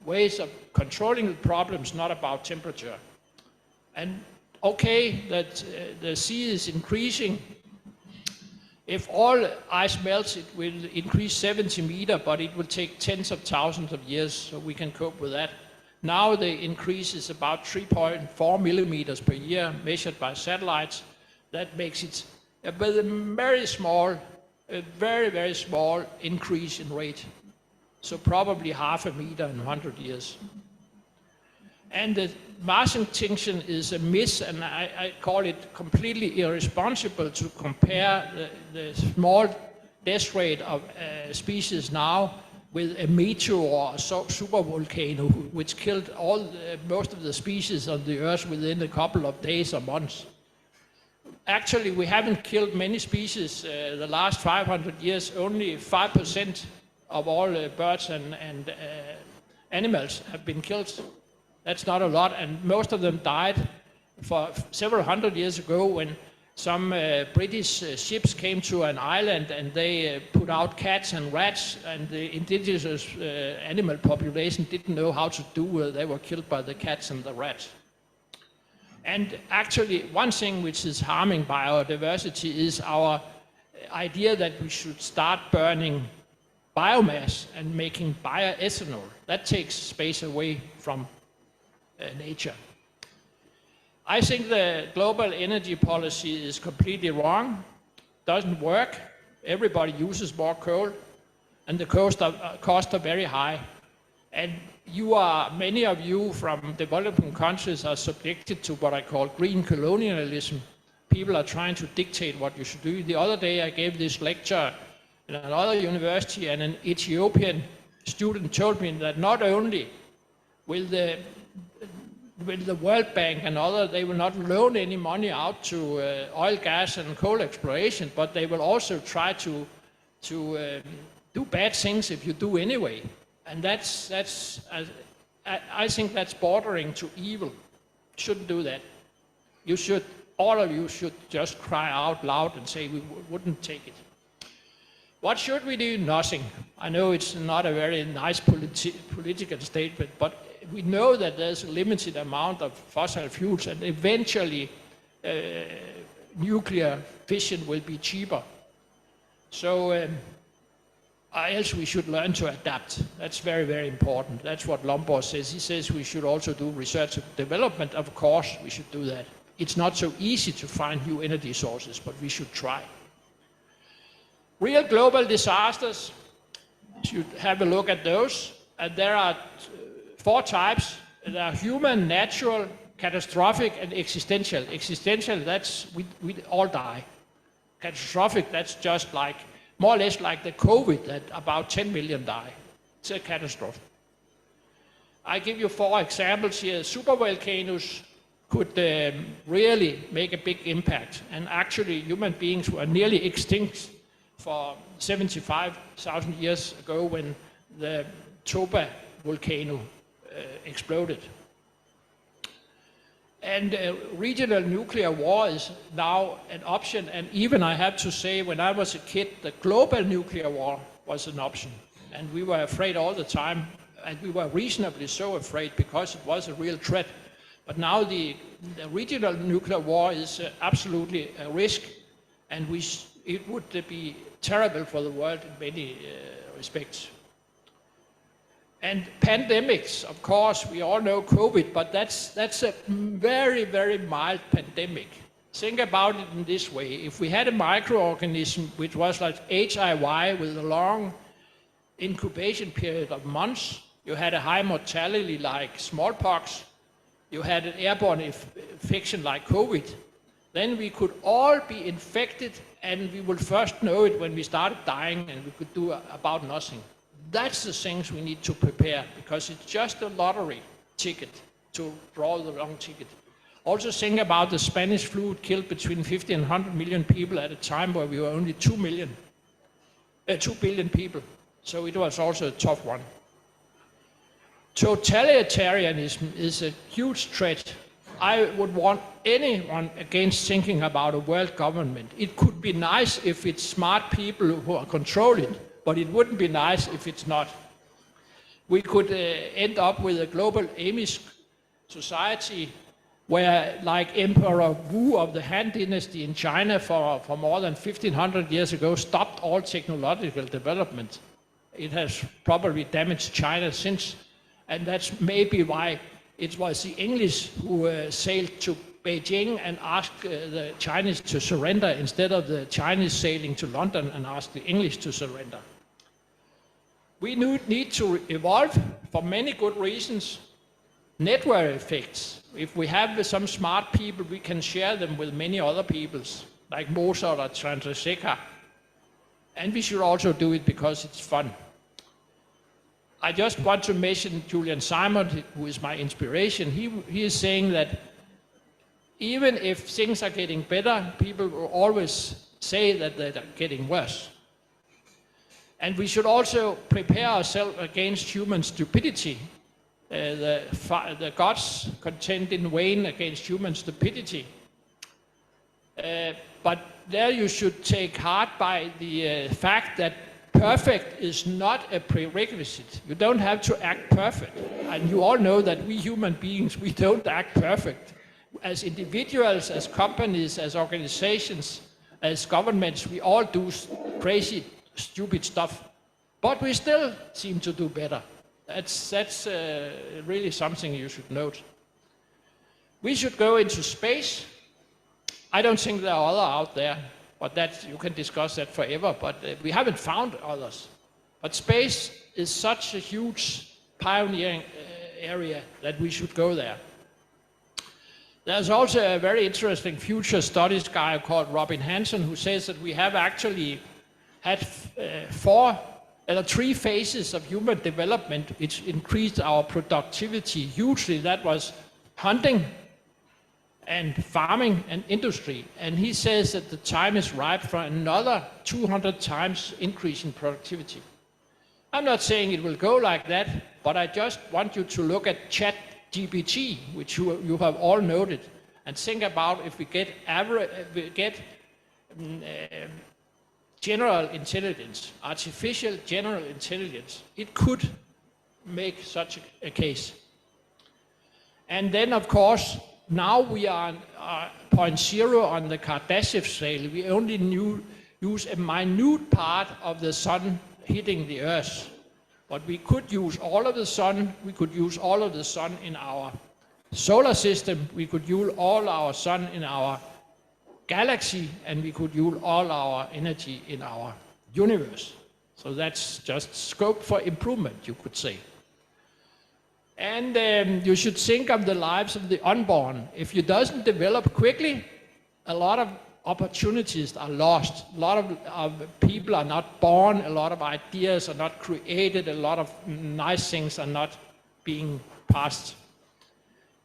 ways of controlling the problems, not about temperature. And okay, that the sea is increasing. If all ice melts, it will increase 70 meters, but it will take tens of thousands of years, so we can cope with that. Now the increase is about 3.4 millimeters per year, measured by satellites. That makes it a very small, very, very small increase in rate. So probably half a meter in 100 years. And the Mars extinction is a miss, and I call it completely irresponsible to compare the small death rate of species now with a meteor or a supervolcano, which killed most of the species on the Earth within a couple of days or months. Actually, we haven't killed many species the last 500 years. Only 5% of all birds and animals have been killed. That's not a lot, and most of them died for several hundred years ago when some British ships came to an island and they put out cats and rats, and the indigenous animal population didn't know how to do it. They were killed by the cats and the rats. And actually, one thing which is harming biodiversity is our idea that we should start burning biomass and making bioethanol. That takes space away from nature. I think the global energy policy is completely wrong, doesn't work. Everybody uses more coal, and the costs are very high. And many of you from developing countries are subjected to what I call green colonialism. People are trying to dictate what you should do. The other day I gave this lecture in another university, and an Ethiopian student told me that not only will the World Bank and others, they will not loan any money out to oil, gas and coal exploration, but they will also try to do bad things if you do anyway. And I think that's bordering to evil. Shouldn't do that. All of you should just cry out loud and say we wouldn't take it. What should we do? Nothing. I know it's not a very nice political statement, but we know that there's a limited amount of fossil fuels, and eventually nuclear fission will be cheaper. So else we should learn to adapt. That's very, very important. That's what Lombard says. He says we should also do research and development. Of course, we should do that. It's not so easy to find new energy sources, but we should try. Real global disasters, you should have a look at those. And there are 4 types. There are human, natural, catastrophic, and existential. Existential, that's we all die. Catastrophic, that's just like, more or less like the COVID, that about 10 million die. It's a catastrophe. I give you 4 examples here. Supervolcanoes could really make a big impact. And actually, human beings were nearly extinct for 75,000 years ago when the Toba volcano exploded. And regional nuclear war is now an option, and even I have to say, when I was a kid, the global nuclear war was an option. And we were afraid all the time, and we were reasonably so afraid because it was a real threat. But now the regional nuclear war is absolutely a risk, and it would be terrible for the world in many respects. And pandemics, of course, we all know COVID, but that's a very, very mild pandemic. Think about it in this way. If we had a microorganism which was like HIV with a long incubation period of months, you had a high mortality like smallpox, you had an airborne infection like COVID, then we could all be infected, and we would first know it when we started dying, and we could do about nothing. That's the things we need to prepare, because it's just a lottery ticket to draw the wrong ticket. Also think about the Spanish flu. It killed between 50 and 100 million people at a time where we were only 2 billion people. So it was also a tough one. Totalitarianism is a huge threat. I would warn anyone against thinking about a world government. It could be nice if it's smart people who are controlling it, but it wouldn't be nice if it's not. We could end up with a global Amish society where, like Emperor Wu of the Han Dynasty in China for more than 1500 years ago, stopped all technological development. It has probably damaged China since, and that's maybe why it was the English who sailed to Beijing and asked the Chinese to surrender, instead of the Chinese sailing to London and ask the English to surrender. We need to evolve for many good reasons. network effects. If we have some smart people, we can share them with many other peoples, like Mozart or Chandrasekhar. And we should also do it because it's fun. I just want to mention Julian Simon, who is my inspiration. He is saying that even if things are getting better, people will always say that they're getting worse. And we should also prepare ourselves against human stupidity. The gods contend in vain against human stupidity. But there you should take heart by the fact that perfect is not a prerequisite. You don't have to act perfect. And you all know that we human beings, we don't act perfect. As individuals, as companies, as organizations, as governments, we all do crazy, stupid stuff. But we still seem to do better. That's really something you should note. We should go into space. I don't think there are others out there, but you can discuss that forever, but we haven't found others. But space is such a huge pioneering area that we should go there. There's also a very interesting future studies guy called Robin Hanson who says that we have actually had 3 phases of human development which increased our productivity hugely. That was hunting and farming and industry. And he says that the time is ripe for another 200 times increase in productivity. I'm not saying it will go like that, but I just want you to look at ChatGPT, which you have all noted, and think about if we get general intelligence, artificial general intelligence, it could make such a case. And then, of course, now we are on 0.0 on the Kardashev scale. We only use a minute part of the sun hitting the Earth. But we could use all of the sun. We could use all of the sun in our solar system. We could use all our sun in our galaxy, and we could use all our energy in our universe. So that's just scope for improvement, you could say. And you should think of the lives of the unborn. If it doesn't develop quickly, a lot of opportunities are lost. A lot of people are not born, a lot of ideas are not created, a lot of nice things are not being passed.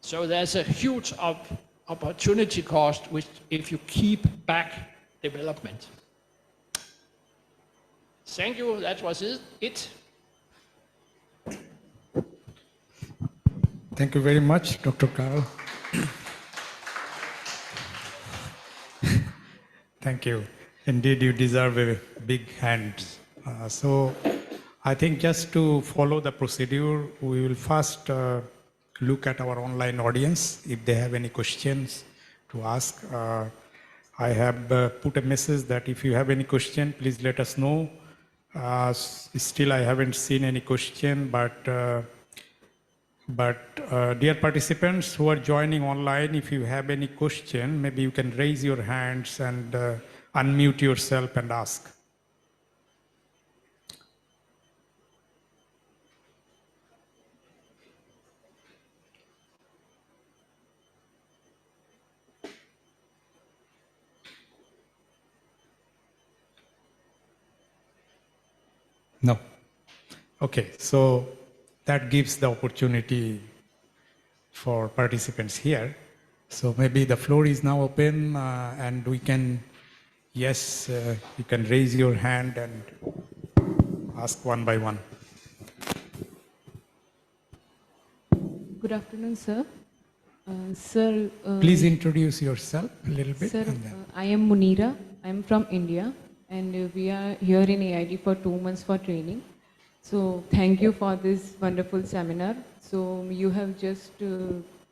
So there's a huge opportunity cost if you keep back development. Thank you, that was it. Thank you very much, Dr. Karl. Thank you. Indeed, you deserve a big hand. So I think just to follow the procedure, we will first look at our online audience if they have any questions to ask. I have put a message that if you have any question, please let us know. Still, I haven't seen any question, but dear participants who are joining online, if you have any question, maybe you can raise your hands and unmute yourself and ask. No. Okay, so that gives the opportunity for participants here. So maybe the floor is now open and we can, yes, you can raise your hand and ask one by one. Good afternoon, sir. Sir, please introduce yourself a little bit. Sir, I am Munira. I am from India, and we are here in AIT for 2 months for training. So thank you for this wonderful seminar. So you have just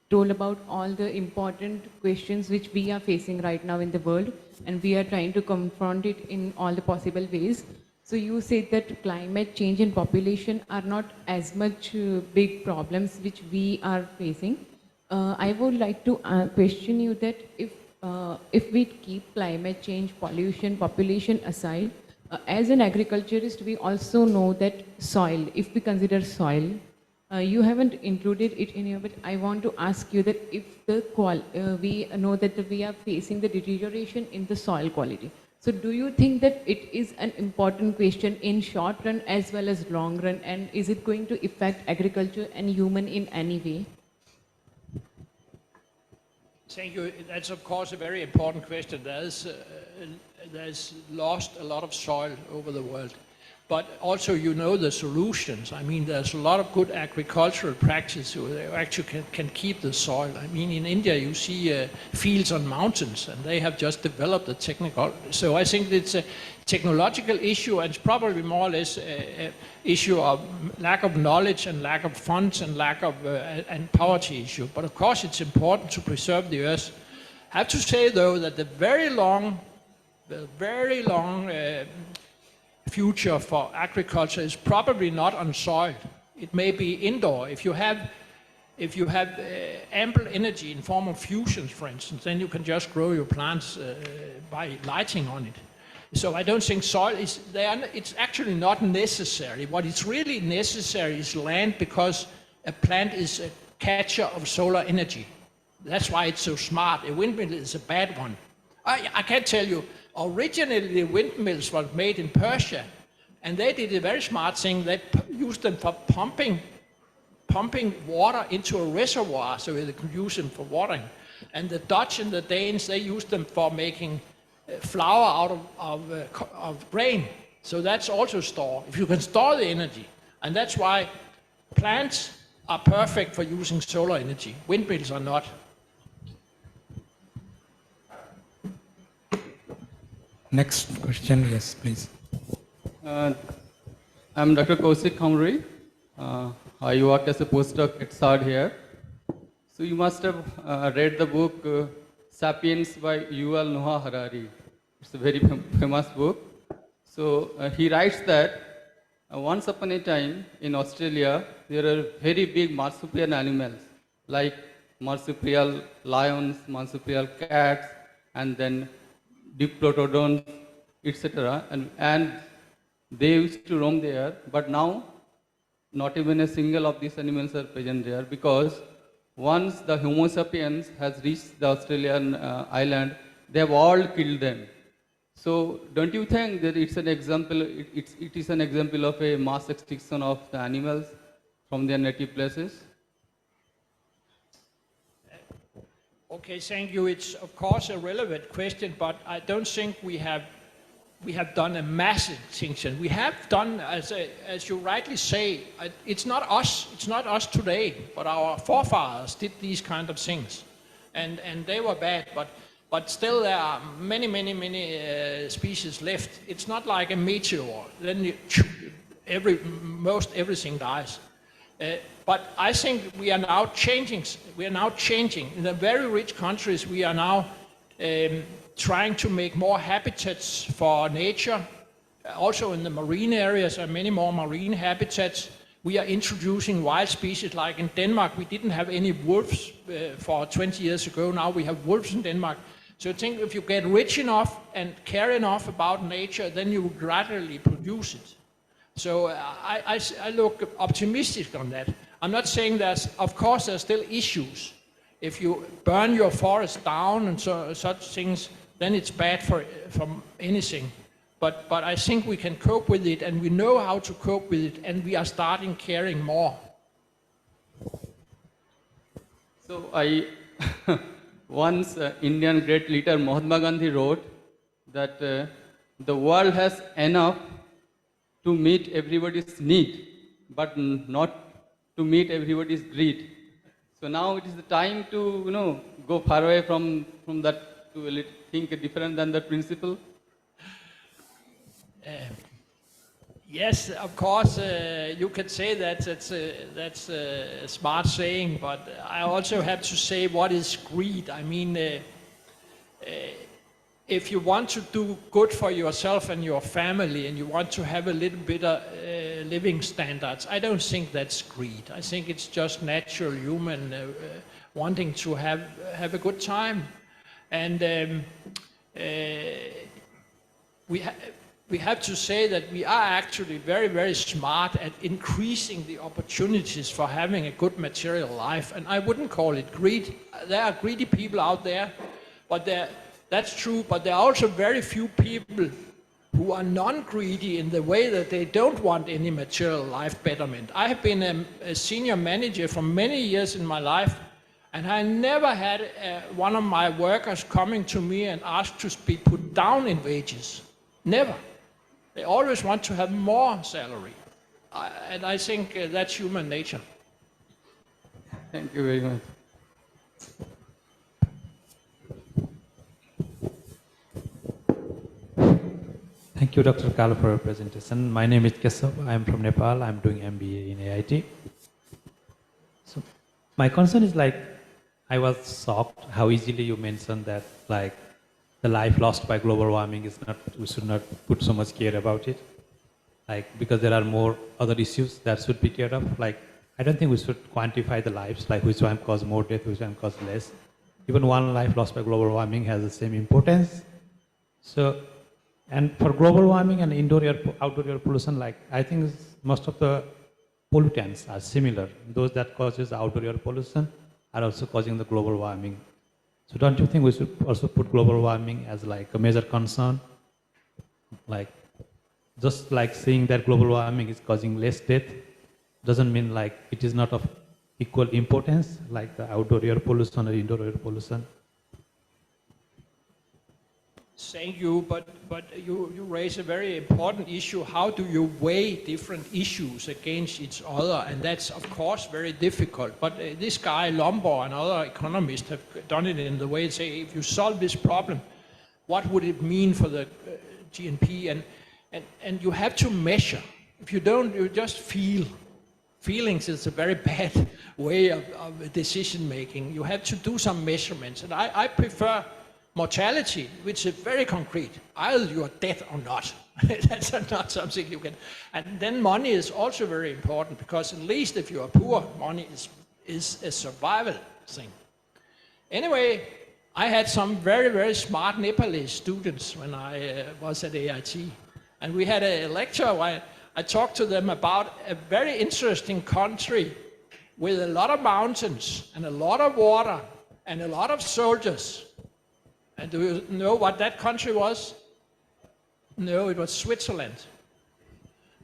told about all the important questions which we are facing right now in the world, and we are trying to confront it in all the possible ways. So you said that climate change and population are not as much big problems which we are facing. I would like to question you that if we keep climate change, pollution, population aside, as an agriculturist, we also know that soil, if we consider soil, You haven't included it in here, but I want to ask you that if we know that we are facing the deterioration in the soil quality. So do you think that it is an important question in short run as well as long run, and is it going to affect agriculture and human in any way? Thank you. That's of course a very important question. There's lost a lot of soil over the world. But also, you know, the solutions. I mean, there's a lot of good agricultural practice who actually can keep the soil. I mean, in India, you see fields on mountains, and they have just developed the technical. So I think it's a technological issue, and it's probably more or less an issue of lack of knowledge and lack of funds and lack of and poverty issue. But of course, it's important to preserve the earth. I have to say, though, that the very long future for agriculture is probably not on soil. It may be indoor. If you have ample energy in form of fusions, for instance, then you can just grow your plants by lighting on it. So I don't think soil is there. It's actually not necessary. What is really necessary is land, because a plant is a catcher of solar energy. That's why it's so smart. A windmill is a bad one. I can tell you, originally the windmills were made in Persia, and they did a very smart thing. They used them for pumping water into a reservoir so they could use them for watering. And the Dutch and the Danes, they used them for making flour out of grain. So that's also stored, if you can store the energy. And that's why plants are perfect for using solar energy. Windmills are not. Next question, yes, please. I'm Dr. Kaushik Khamri. I work as a postdoc at SAD here. So you must have read the book Sapiens by Yuval Noah Harari. It's a very famous book. So he writes that once upon a time in Australia, there are very big marsupial animals like marsupial lions, marsupial cats, and then diplodocus, etc. And they used to roam there, but now not even a single of these animals are present there, because once the Homo sapiens has reached the Australian island, they have all killed them. So don't you think that it's an example? It is an example of a mass extinction of the animals from their native places? Okay, thank you. It's of course a relevant question, but I don't think we have done a massive extinction. We have done, as you rightly say, it's not us today, but our forefathers did these kind of things, and they were bad, but still there are many species left. It's not like a meteor. Then everything dies. But I think we are now changing. In the very rich countries, we are now trying to make more habitats for nature. Also in the marine areas, there are many more marine habitats. We are introducing wild species, like in Denmark. We didn't have any wolves for 20 years ago. Now we have wolves in Denmark. So I think if you get rich enough and care enough about nature, then you will gradually produce it. So I look optimistic on that. I'm not saying of course there's still issues. If you burn your forest down and such things, then it's bad from anything. But I think we can cope with it, and we know how to cope with it, and we are starting caring more. So once Indian great leader Mahatma Gandhi wrote that the world has enough to meet everybody's need, but not to meet everybody's greed. So now it is the time to go far away from that, to think different than that principle. Yes, of course, you can say that's a smart saying, but I also have to say, what is greed? I mean, if you want to do good for yourself and your family, and you want to have a little bit of living standards, I don't think that's greed. I think it's just natural human wanting to have a good time. And we have to say that we are actually very, very smart at increasing the opportunities for having a good material life. And I wouldn't call it greed. There are greedy people out there, but that's true. But there are also very few people who are non-greedy in the way that they don't want any material life betterment. I have been a senior manager for many years in my life, and I never had one of my workers coming to me and ask to be put down in wages. Never. They always want to have more salary. And I think that's human nature. Thank you very much. Thank you, Dr. Kal, for your presentation. My name is Kesav. I am from Nepal. I am doing MBA in AIT. So my concern is like, I was shocked how easily you mentioned that like the life lost by global warming is not, we should not put so much care about it. Like, because there are more other issues that should be cared of. Like, I don't think we should quantify the lives, like which one cause more death, which one cause less. Even one life lost by global warming has the same importance. So, and for global warming and indoor air, outdoor air pollution, like I think most of the pollutants are similar. Those that causes outdoor air pollution are also causing the global warming. So don't you think we should also put global warming as like a major concern? Like, just like saying that global warming is causing less death doesn't mean like it is not of equal importance, like the outdoor air pollution or indoor air pollution. Thank you, but you raise a very important issue. How do you weigh different issues against each other? And that's, of course, very difficult. But this guy, Lombard, and other economists have done it in the way to say, if you solve this problem, what would it mean for the GNP? And you have to measure. If you don't, you just feel. Feelings is a very bad way of decision making. You have to do some measurements. And I prefer mortality, which is very concrete. Either you are dead or not. That's not something you can. And then money is also very important, because at least if you are poor, money is a survival thing. Anyway, I had some very, very smart Nepalese students when I was at AIT. And we had a lecture where I talked to them about a very interesting country with a lot of mountains and a lot of water and a lot of soldiers. And do you know what that country was? No, it was Switzerland.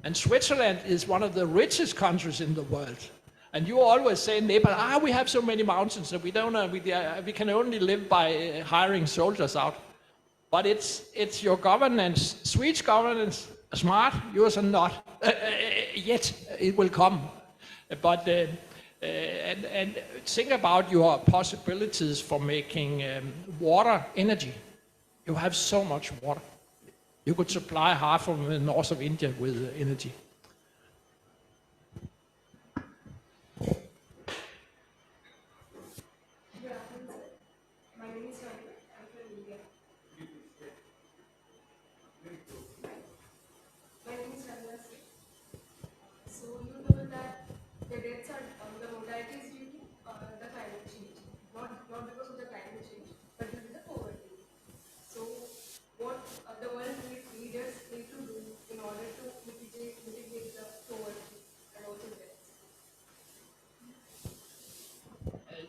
And Switzerland is one of the richest countries in the world. And you always say in Nepal, we have so many mountains that we can only live by hiring soldiers out. But it's your governance, Swedish governance, smart, yours are not. Yet it will come. But and think about your possibilities for making water energy. You have so much water. You could supply half of the north of India with energy.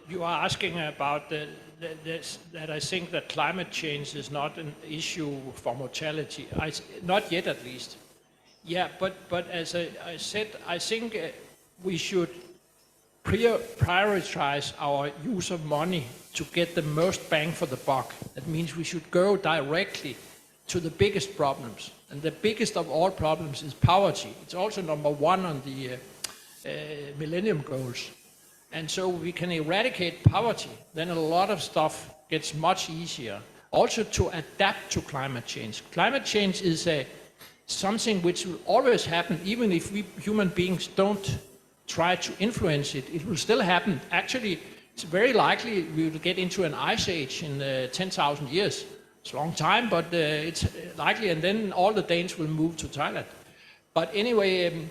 You are asking about that I think that climate change is not an issue for mortality. Not yet, at least. Yeah, but as I said, I think we should prioritize our use of money to get the most bang for the buck. That means we should go directly to the biggest problems. And the biggest of all problems is poverty. It's also number one on the Millennium Goals. And so we can eradicate poverty, then a lot of stuff gets much easier. Also to adapt to climate change. Climate change is something which will always happen, even if we human beings don't try to influence it. It will still happen. Actually, it's very likely we will get into an ice age in 10,000 years. It's a long time, but it's likely, and then all the Danes will move to Thailand. But anyway,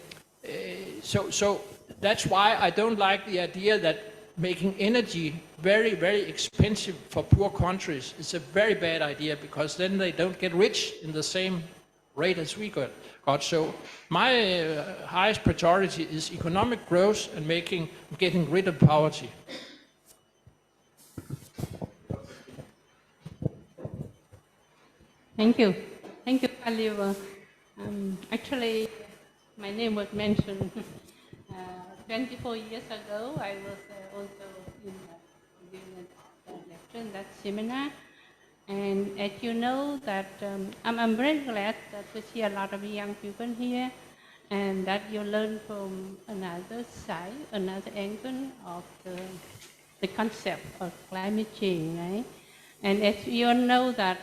so that's why I don't like the idea that making energy very, very expensive for poor countries is a very bad idea, because then they don't get rich in the same rate as we got. So my highest priority is economic growth and getting rid of poverty. Thank you. Thank you, Oliver. Actually, my name was mentioned 24 years ago. I was also in the lecture in that seminar. And as you know, that I'm very glad that to see a lot of young people here, and that you learn from another side, another angle of the concept of climate change, right? And as you all know that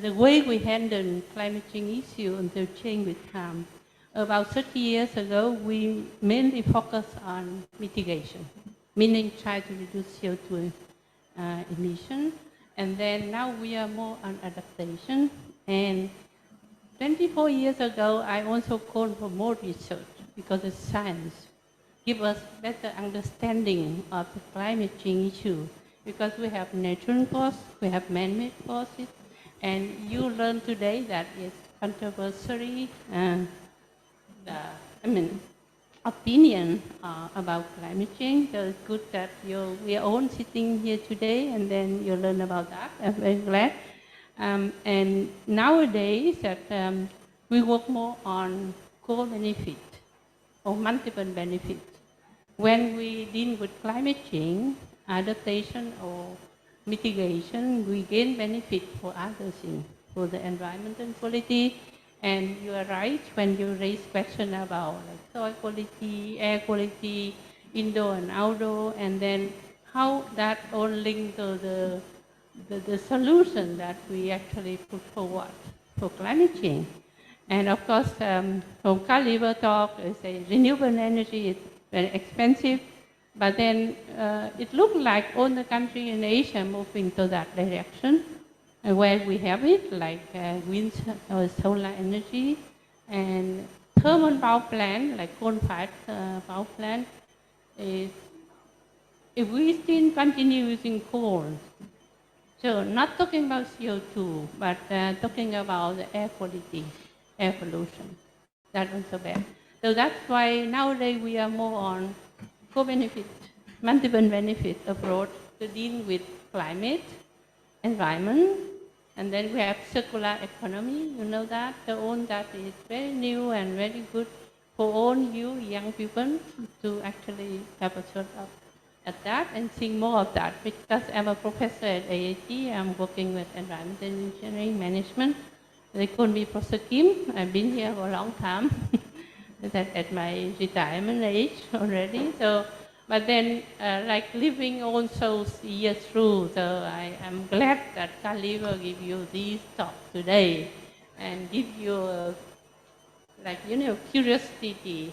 the way we handle climate change issue until change will come, about 30 years ago, we mainly focused on mitigation, meaning try to reduce CO2 emission. And then now we are more on adaptation. And 24 years ago, I also called for more research because the science give us better understanding of the climate change issue. Because we have natural causes, we have man-made causes, and you learn today that it's controversy, opinion about climate change. So it's good that we are all sitting here today, and then you learn about that. I'm very glad. And nowadays, that we work more on co-benefit or multiple benefits. When we deal with climate change, adaptation or mitigation, we gain benefit for other things, for the environmental quality. And you are right when you raise question about like soil quality, air quality, indoor and outdoor, and then how that all link to the solution that we actually put forward for climate change. And of course, from Carl talk, is a renewable energy is very expensive. But then it looked like all the countries in Asia moving to that direction, where we have it, like wind or solar energy, and thermal power plant, like coal-fired power plant. If we still continue using coal, so not talking about CO2, but talking about the air quality, air pollution, that also bad. So that's why nowadays we are more on co-benefit, multiple benefit approach to deal with climate, environment, and then we have circular economy. You know that, all that is very new and very good for all you young people to actually have a sort of at that and think more of that. Because I'm a professor at AIT, I'm working with environmental engineering management. They call me Professor Kim. I've been here for a long time. That at my retirement age already. So, but then like living also years through, so I am glad that Carl will give you this talk today and give you like, curiosity,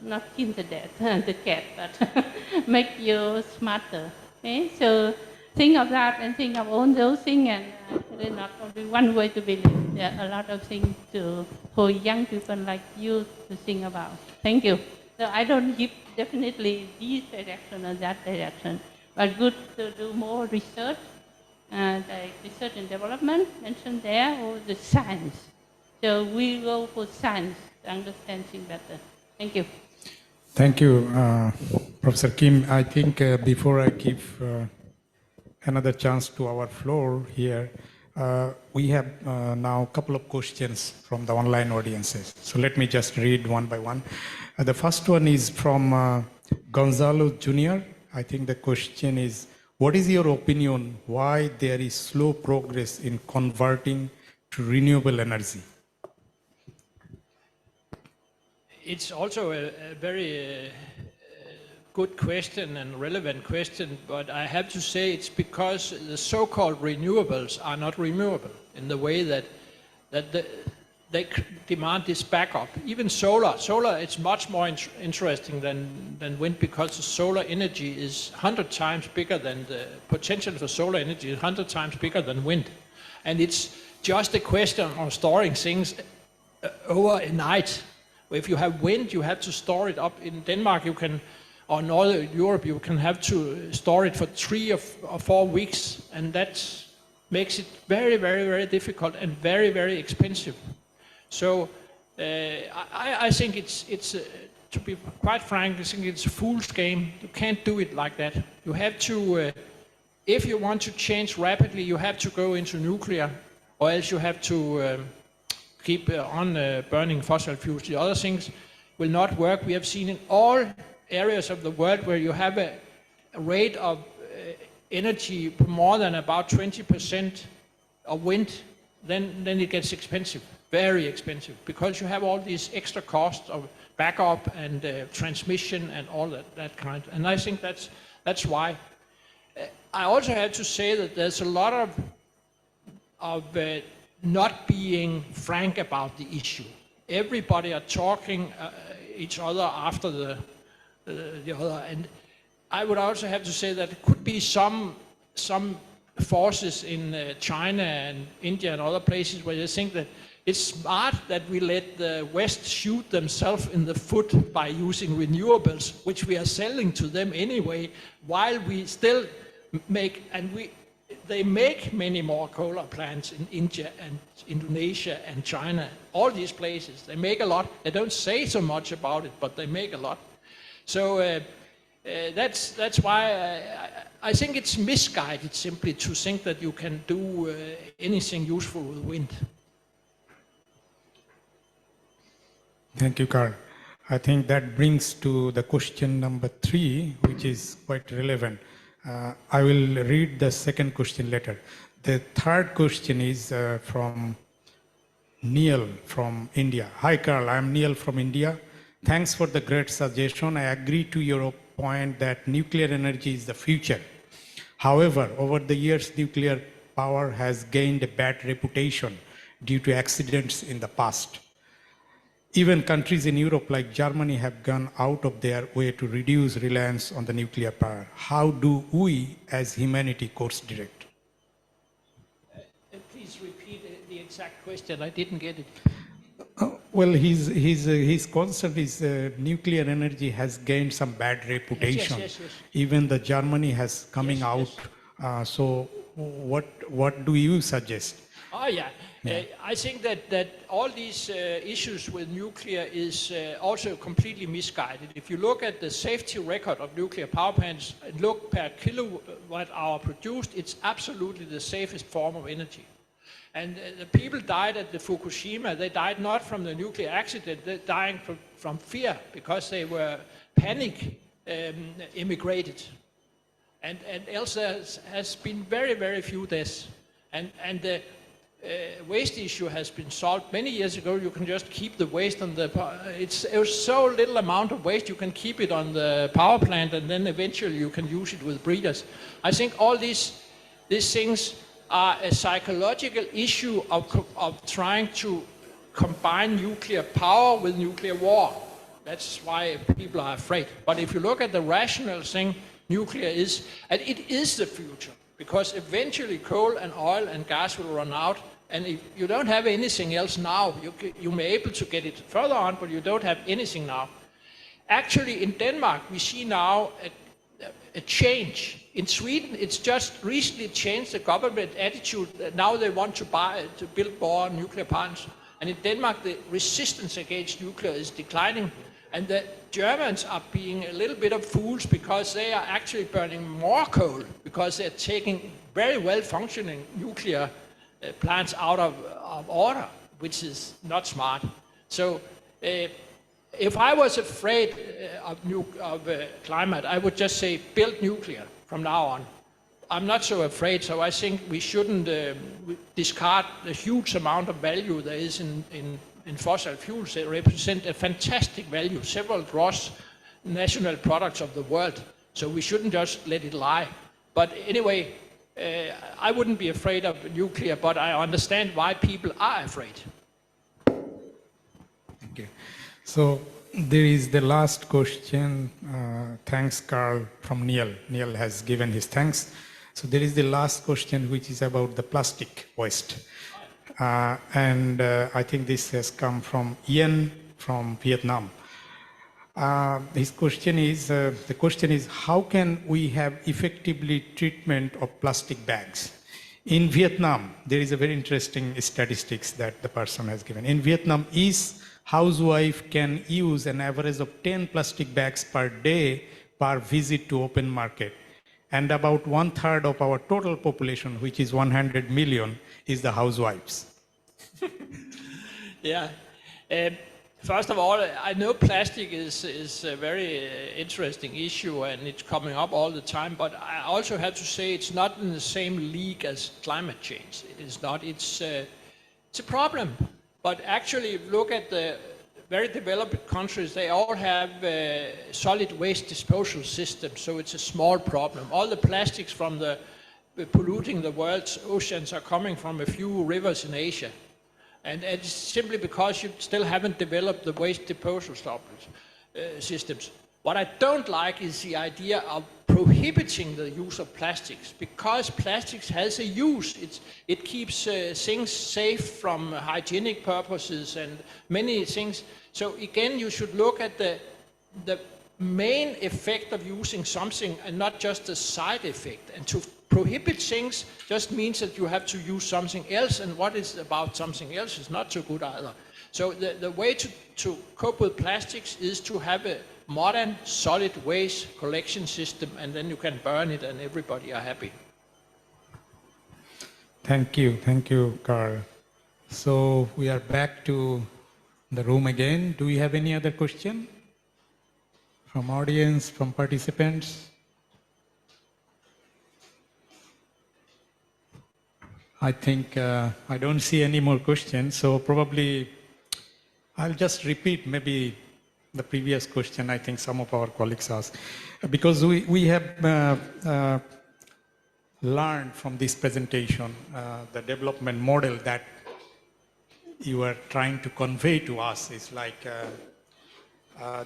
not kill the death, the cat, but make you smarter. Okay? So think of that and think of all those things, and there's not only one way to believe. There are a lot of things for young people like you to think about. Thank you. So I don't give definitely this direction or that direction, but good to do more research, like research and development mentioned there, or the science. So we go for science to understand things better. Thank you. Thank you, Professor Kim. I think before I give another chance to our floor here, we have now a couple of questions from the online audiences. So let me just read one by one. The first one is from Gonzalo Jr. I think the question is, what is your opinion why there is slow progress in converting to renewable energy? It's also a very good question and relevant question, but I have to say it's because the so-called renewables are not renewable in the way that they demand this backup. Even solar, it's much more interesting than wind, because the solar energy is 100 times bigger than the potential for solar energy is 100 times bigger than wind. And it's just a question of storing things over a night. If you have wind, you have to store it up. In Denmark, you can, or Northern Europe, you can have to store it for 3 or 4 weeks, and that makes it very, very, very difficult and very, very expensive. So I think it's to be quite frank, I think it's a fool's game. You can't do it like that. You have to, if you want to change rapidly, you have to go into nuclear, or else you have to keep on burning fossil fuels. The other things will not work. We have seen in all areas of the world where you have a rate of energy more than about 20% of wind, then it gets expensive, very expensive, because you have all these extra costs of backup and transmission and all that kind. And I think that's why. I also have to say that there's a lot of not being frank about the issue. Everybody are talking each other after the other, and I would also have to say that it could be some forces in China and India and other places where they think that it's smart that we let the West shoot themselves in the foot by using renewables, which we are selling to them anyway, while we still make, and they make many more coal plants in India and Indonesia and China, all these places. They make a lot. They don't say so much about it, but they make a lot. So that's why I think it's misguided simply to think that you can do anything useful with wind. Thank you, Carl. I think that brings to the question number 3, which is quite relevant. I will read the second question later. The third question is from Neil from India. Hi, Carl. I'm Neil from India. Thanks for the great suggestion. I agree to your point that nuclear energy is the future. However, over the years, nuclear power has gained a bad reputation due to accidents in the past. Even countries in Europe like Germany have gone out of their way to reduce reliance on the nuclear power. How do we as humanity course direct? Please repeat the exact question. I didn't get it. Well, his concern is nuclear energy has gained some bad reputation. Yes. Even the Germany has coming out. So what do you suggest? Oh, yeah. I think that all these issues with nuclear is also completely misguided. If you look at the safety record of nuclear power plants, look per kilowatt hour produced, it's absolutely the safest form of energy. And the people died at the Fukushima, they died not from the nuclear accident, they dying from fear because they were panic immigrated. And else there has been very, very few deaths. And the waste issue has been solved many years ago. You can just keep the waste on the it's so little amount of waste, you can keep it on the power plant and then eventually you can use it with breeders. I think all these things are a psychological issue of trying to combine nuclear power with nuclear war. That's why people are afraid. But if you look at the rational thing, nuclear is, and it is the future, because eventually coal and oil and gas will run out, and if you don't have anything else now, you may be able to get it further on, but you don't have anything now. Actually, in Denmark, we see now a change. In Sweden, it's just recently changed the government attitude. Now they want to build more nuclear plants. And in Denmark, the resistance against nuclear is declining. And the Germans are being a little bit of fools because they are actually burning more coal because they're taking very well functioning nuclear plants out of order, which is not smart. So if I was afraid of climate, I would just say build nuclear from now on. I'm not so afraid, so I think we shouldn't discard the huge amount of value there is in fossil fuels. They represent a fantastic value, several gross national products of the world. So we shouldn't just let it lie. But anyway, I wouldn't be afraid of nuclear, but I understand why people are afraid. Thank you. So there is the last question. Thanks, Carl, from Neil. Neil has given his thanks. So there is the last question, which is about the plastic waste. And I think this has come from Ian from Vietnam. His question is, the question is, how can we have effectively treatment of plastic bags? In Vietnam, there is a very interesting statistics that the person has given. In Vietnam, each housewife can use an average of 10 plastic bags per day per visit to open market. And about 1/3 of our total population, which is 100 million, is the housewives. Yeah. First of all, I know plastic is a very interesting issue and it's coming up all the time, but I also have to say it's not in the same league as climate change. It is not. It's a problem. But actually, if you look at the very developed countries, they all have solid waste disposal systems, so it's a small problem. All the plastics from the polluting the world's oceans are coming from a few rivers in Asia. And it's simply because you still haven't developed the waste disposal systems. What I don't like is the idea of prohibiting the use of plastics, because plastics has a use. It keeps things safe from hygienic purposes and many things. So again, you should look at the main effect of using something and not just the side effect. And to prohibit things just means that you have to use something else, and what is about something else is not so good either. So the way to cope with plastics is to have a modern solid waste collection system, and then you can burn it and everybody are happy. Thank you, Carl. So we are back to the room again. Do we have any other question from audience, from participants? I think I don't see any more questions, so probably I'll just repeat maybe the previous question I think some of our colleagues asked. Because we have learned from this presentation the development model that you are trying to convey to us is like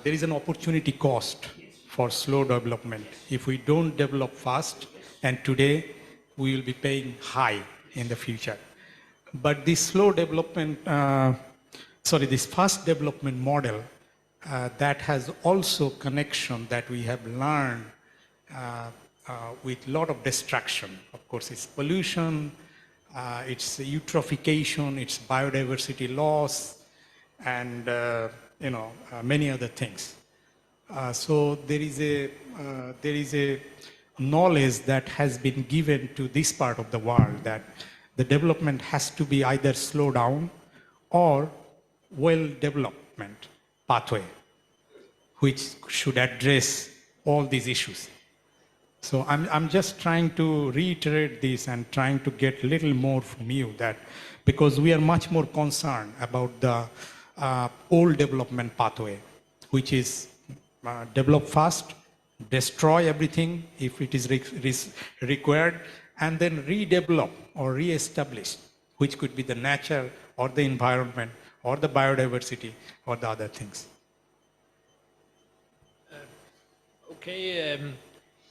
there is an opportunity cost for slow development. If we don't develop fast, and today we will be paying high in the future. But this slow development, this fast development model that has also connection that we have learned with a lot of destruction. Of course, it's pollution, it's eutrophication, it's biodiversity loss, and many other things. So there is a knowledge that has been given to this part of the world that the development has to be either slow down or well development pathway, which should address all these issues. So I'm just trying to reiterate this and trying to get a little more from you, that because we are much more concerned about the old development pathway, which is develop fast, destroy everything if it is required, and then redevelop or reestablish, which could be the nature or the environment or the biodiversity or the other things.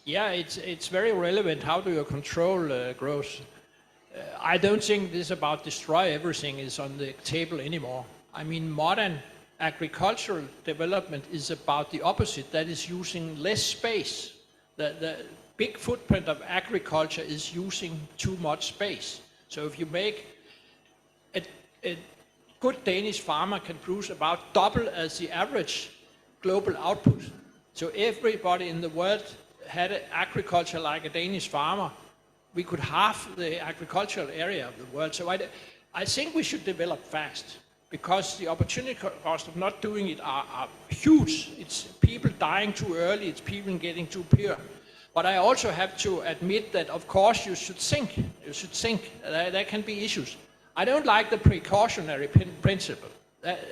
Yeah, it's very relevant. How do you control growth? I don't think this about destroy everything is on the table anymore. I mean, modern agricultural development is about the opposite. That is using less space. The big footprint of agriculture is using too much space. So if you make a good Danish farmer can produce about double as the average global output. So everybody in the world had agriculture like a Danish farmer, we could halve the agricultural area of the world. So I think we should develop fast, because the opportunity cost of not doing it are huge. It's people dying too early, it's people getting too poor. But I also have to admit that, of course, you should think. There can be issues. I don't like the precautionary principle.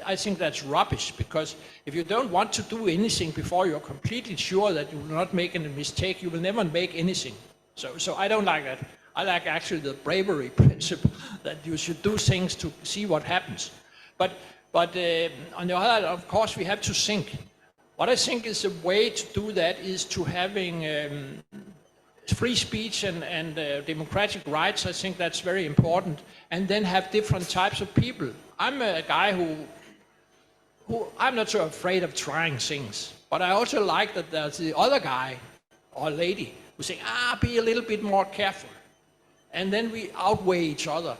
I think that's rubbish, because if you don't want to do anything before you're completely sure that you will not make any mistake, you will never make anything. So I don't like that. I like actually the bravery principle, that you should do things to see what happens. But on the other hand, of course, we have to think. What I think is a way to do that is to having free speech and democratic rights. I think that's very important. And then have different types of people. I'm a guy who I'm not so afraid of trying things. But I also like that there's the other guy or lady who say, be a little bit more careful. and then we outweigh each other.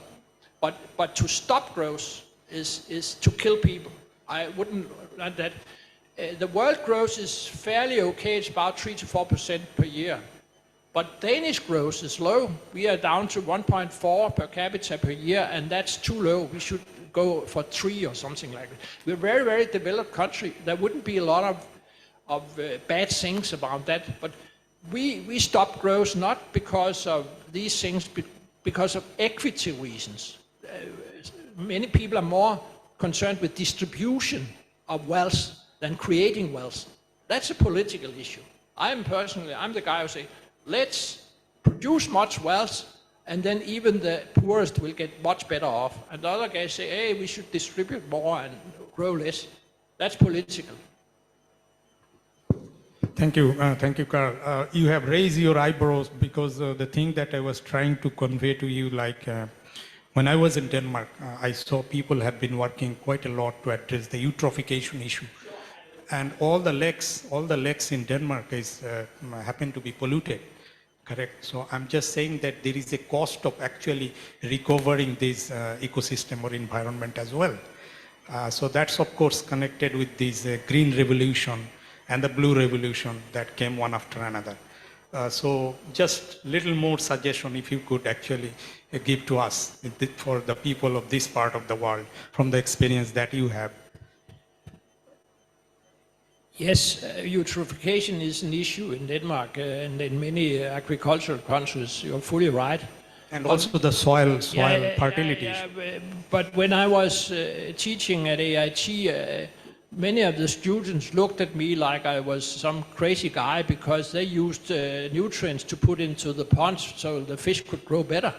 But to stop growth is to kill people. I wouldn't like that. The world growth is fairly okay. It's about 3 to 4% per year. But Danish growth is low. We are down to 1.4 per capita per year, and that's too low. We should go for 3 or something like that. We're a very, very developed country. There wouldn't be a lot of bad things about that. But we stop growth not because of these things, but because of equity reasons. Many people are more concerned with distribution of wealth than creating wealth. That's a political issue. I'm the guy who say, let's produce much wealth, and then even the poorest will get much better off. And the other guys say, hey, we should distribute more and grow less. That's political. Thank you, Carl. You have raised your eyebrows because the thing that I was trying to convey to you, like when I was in Denmark, I saw people have been working quite a lot to address the eutrophication issue. And all the lakes in Denmark happen to be polluted. Correct. So I'm just saying that there is a cost of actually recovering this ecosystem or environment as well. So that's of course connected with this green revolution and the blue revolution that came one after another. So just little more suggestion if you could actually give to us for the people of this part of the world from the experience that you have. Yes, eutrophication is an issue in Denmark and in many agricultural countries. You're fully right. And also the soil fertility. But when I was teaching at AIT, many of the students looked at me like I was some crazy guy because they used nutrients to put into the ponds so the fish could grow better.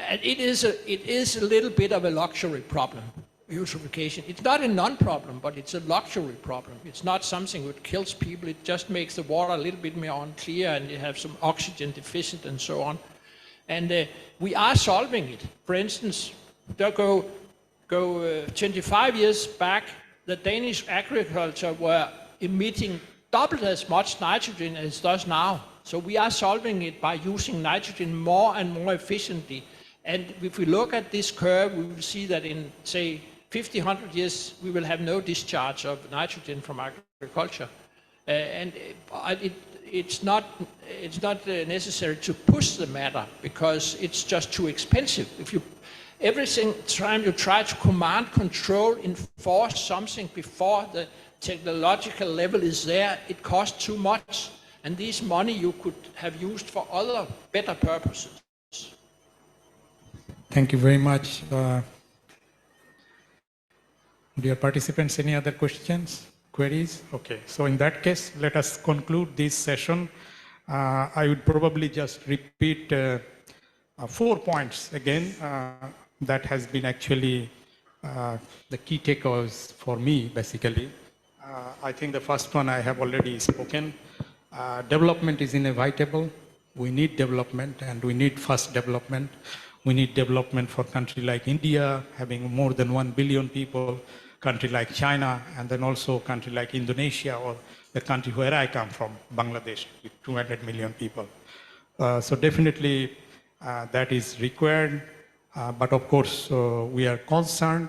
And it is a little bit of a luxury problem. Eutrophication. It's not a non-problem, but it's a luxury problem. It's not something that kills people. It just makes the water a little bit more unclear, and you have some oxygen deficient and so on. And we are solving it. For instance, go 25 years back, the Danish agriculture were emitting double as much nitrogen as it does now. So we are solving it by using nitrogen more and more efficiently. And if we look at this curve, we will see that in, say, 50, 100 years, we will have no discharge of nitrogen from agriculture. And it's not necessary to push the matter because it's just too expensive. Every time you try to command, control, enforce something before the technological level is there, it costs too much. And this money you could have used for other better purposes. Thank you very much. Dear participants, any other questions, queries? Okay, so in that case, let us conclude this session. I would probably just repeat 4 points again that has been actually the key takeaways for me, basically. I think the first one I have already spoken. Development is inevitable. We need development, and we need fast development. We need development for a country like India, having more than 1 billion people, country like China, and then also a country like Indonesia, or the country where I come from, Bangladesh, with 200 million people. So definitely that is required. But of course, we are concerned.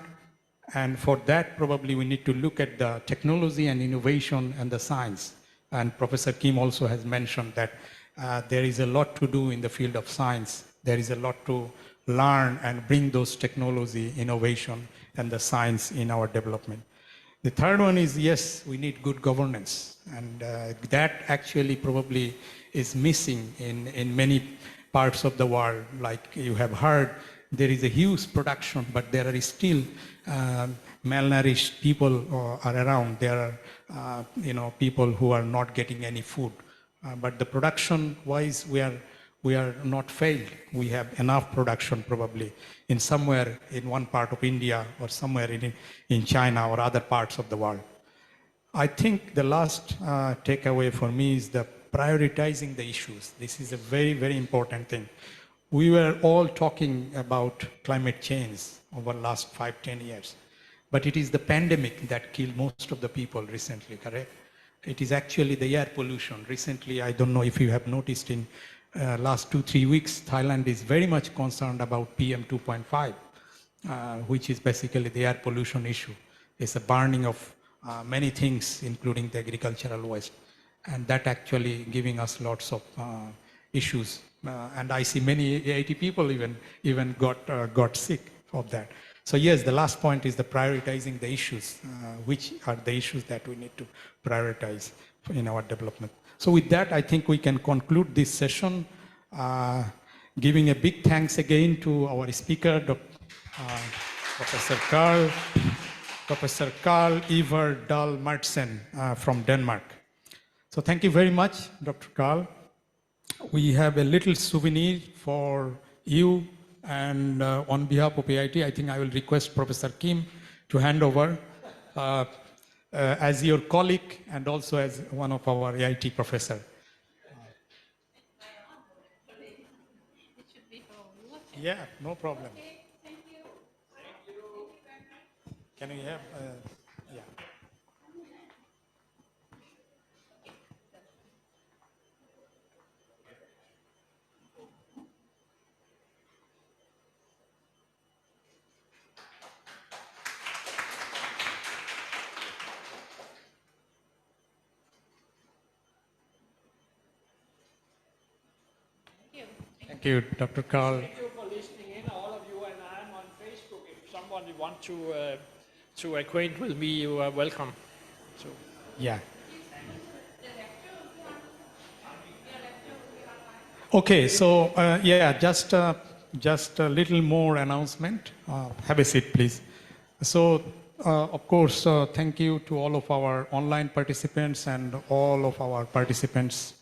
And for that, probably we need to look at the technology and innovation and the science. And Professor Kim also has mentioned that there is a lot to do in the field of science. There is a lot to learn and bring those technology, innovation, and the science in our development. The third one is, yes, we need good governance. And that actually probably is missing in many parts of the world. Like you have heard, there is a huge production, but there are still malnourished people are around. There are people who are not getting any food. But the production-wise, we are not failed. We have enough production probably in somewhere in one part of India or somewhere in China or other parts of the world. I think the last takeaway for me is the prioritizing the issues. This is a very, very important thing. We were all talking about climate change over the last 5-10 years, but it is the pandemic that killed most of the people recently, correct? It is actually the air pollution. Recently, I don't know if you have noticed in last 2-3 weeks, Thailand is very much concerned about PM 2.5, which is basically the air pollution issue. It's a burning of many things, including the agricultural waste. And that actually giving us lots of issues. And I see many AIT people even got sick of that. So yes, the last point is the prioritizing the issues, which are the issues that we need to prioritize in our development. So with that, I think we can conclude this session, giving a big thanks again to our speaker, Professor Carl Ivar Dahl-Madsen from Denmark. So thank you very much, Dr. Carl. We have a little souvenir for you, and on behalf of AIT, I think I will request Professor Kim to hand over as your colleague and also as one of our AIT professor. Yeah, no problem. Can we have, yeah. Thank you, Dr. Carl. Thank you for listening in, all of you, and I'm on Facebook. If someone wants to acquaint with me, you are welcome. So. Yeah. Okay, so yeah, just a little more announcement. Have a seat, please. So, of course, thank you to all of our online participants and all of our participants,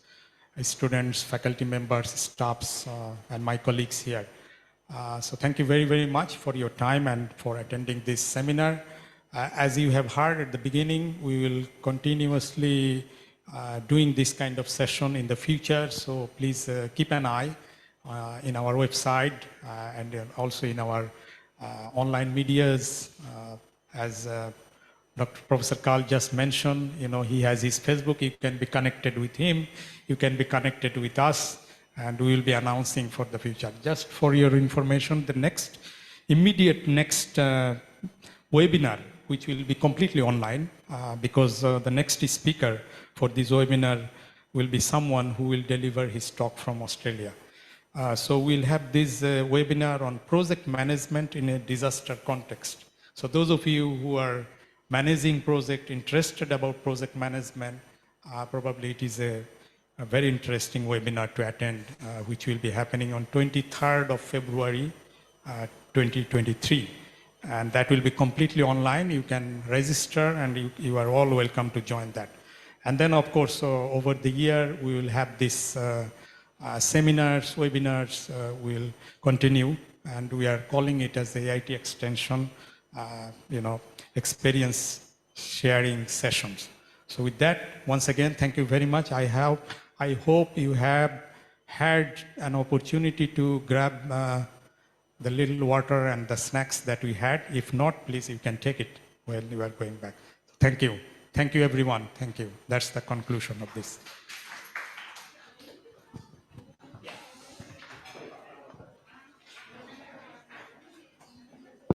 students, faculty members, staffs, and my colleagues here. So thank you very, very much for your time and for attending this seminar. As you have heard at the beginning, we will continuously doing this kind of session in the future. So please keep an eye in our website and also in our online medias. As Dr. Professor Carl just mentioned, he has his Facebook. You can be connected with him. You can be connected with us, and we will be announcing for the future. Just for your information, the immediate next webinar, which will be completely online, because the next speaker for this webinar will be someone who will deliver his talk from Australia. So we'll have this webinar on project management in a disaster context. So those of you who are managing project, interested about project management, probably it is a very interesting webinar to attend, which will be happening on 23rd of February, 2023. And that will be completely online. You can register, and you are all welcome to join that. And then, of course, over the year, we will have this seminars, webinars will continue, and we are calling it as the AIT extension, experience sharing sessions. So with that, once again, thank you very much. I hope you have had an opportunity to grab the little water and the snacks that we had. If not, please, you can take it when you are going back. Thank you. Thank you, everyone. Thank you. That's the conclusion of this.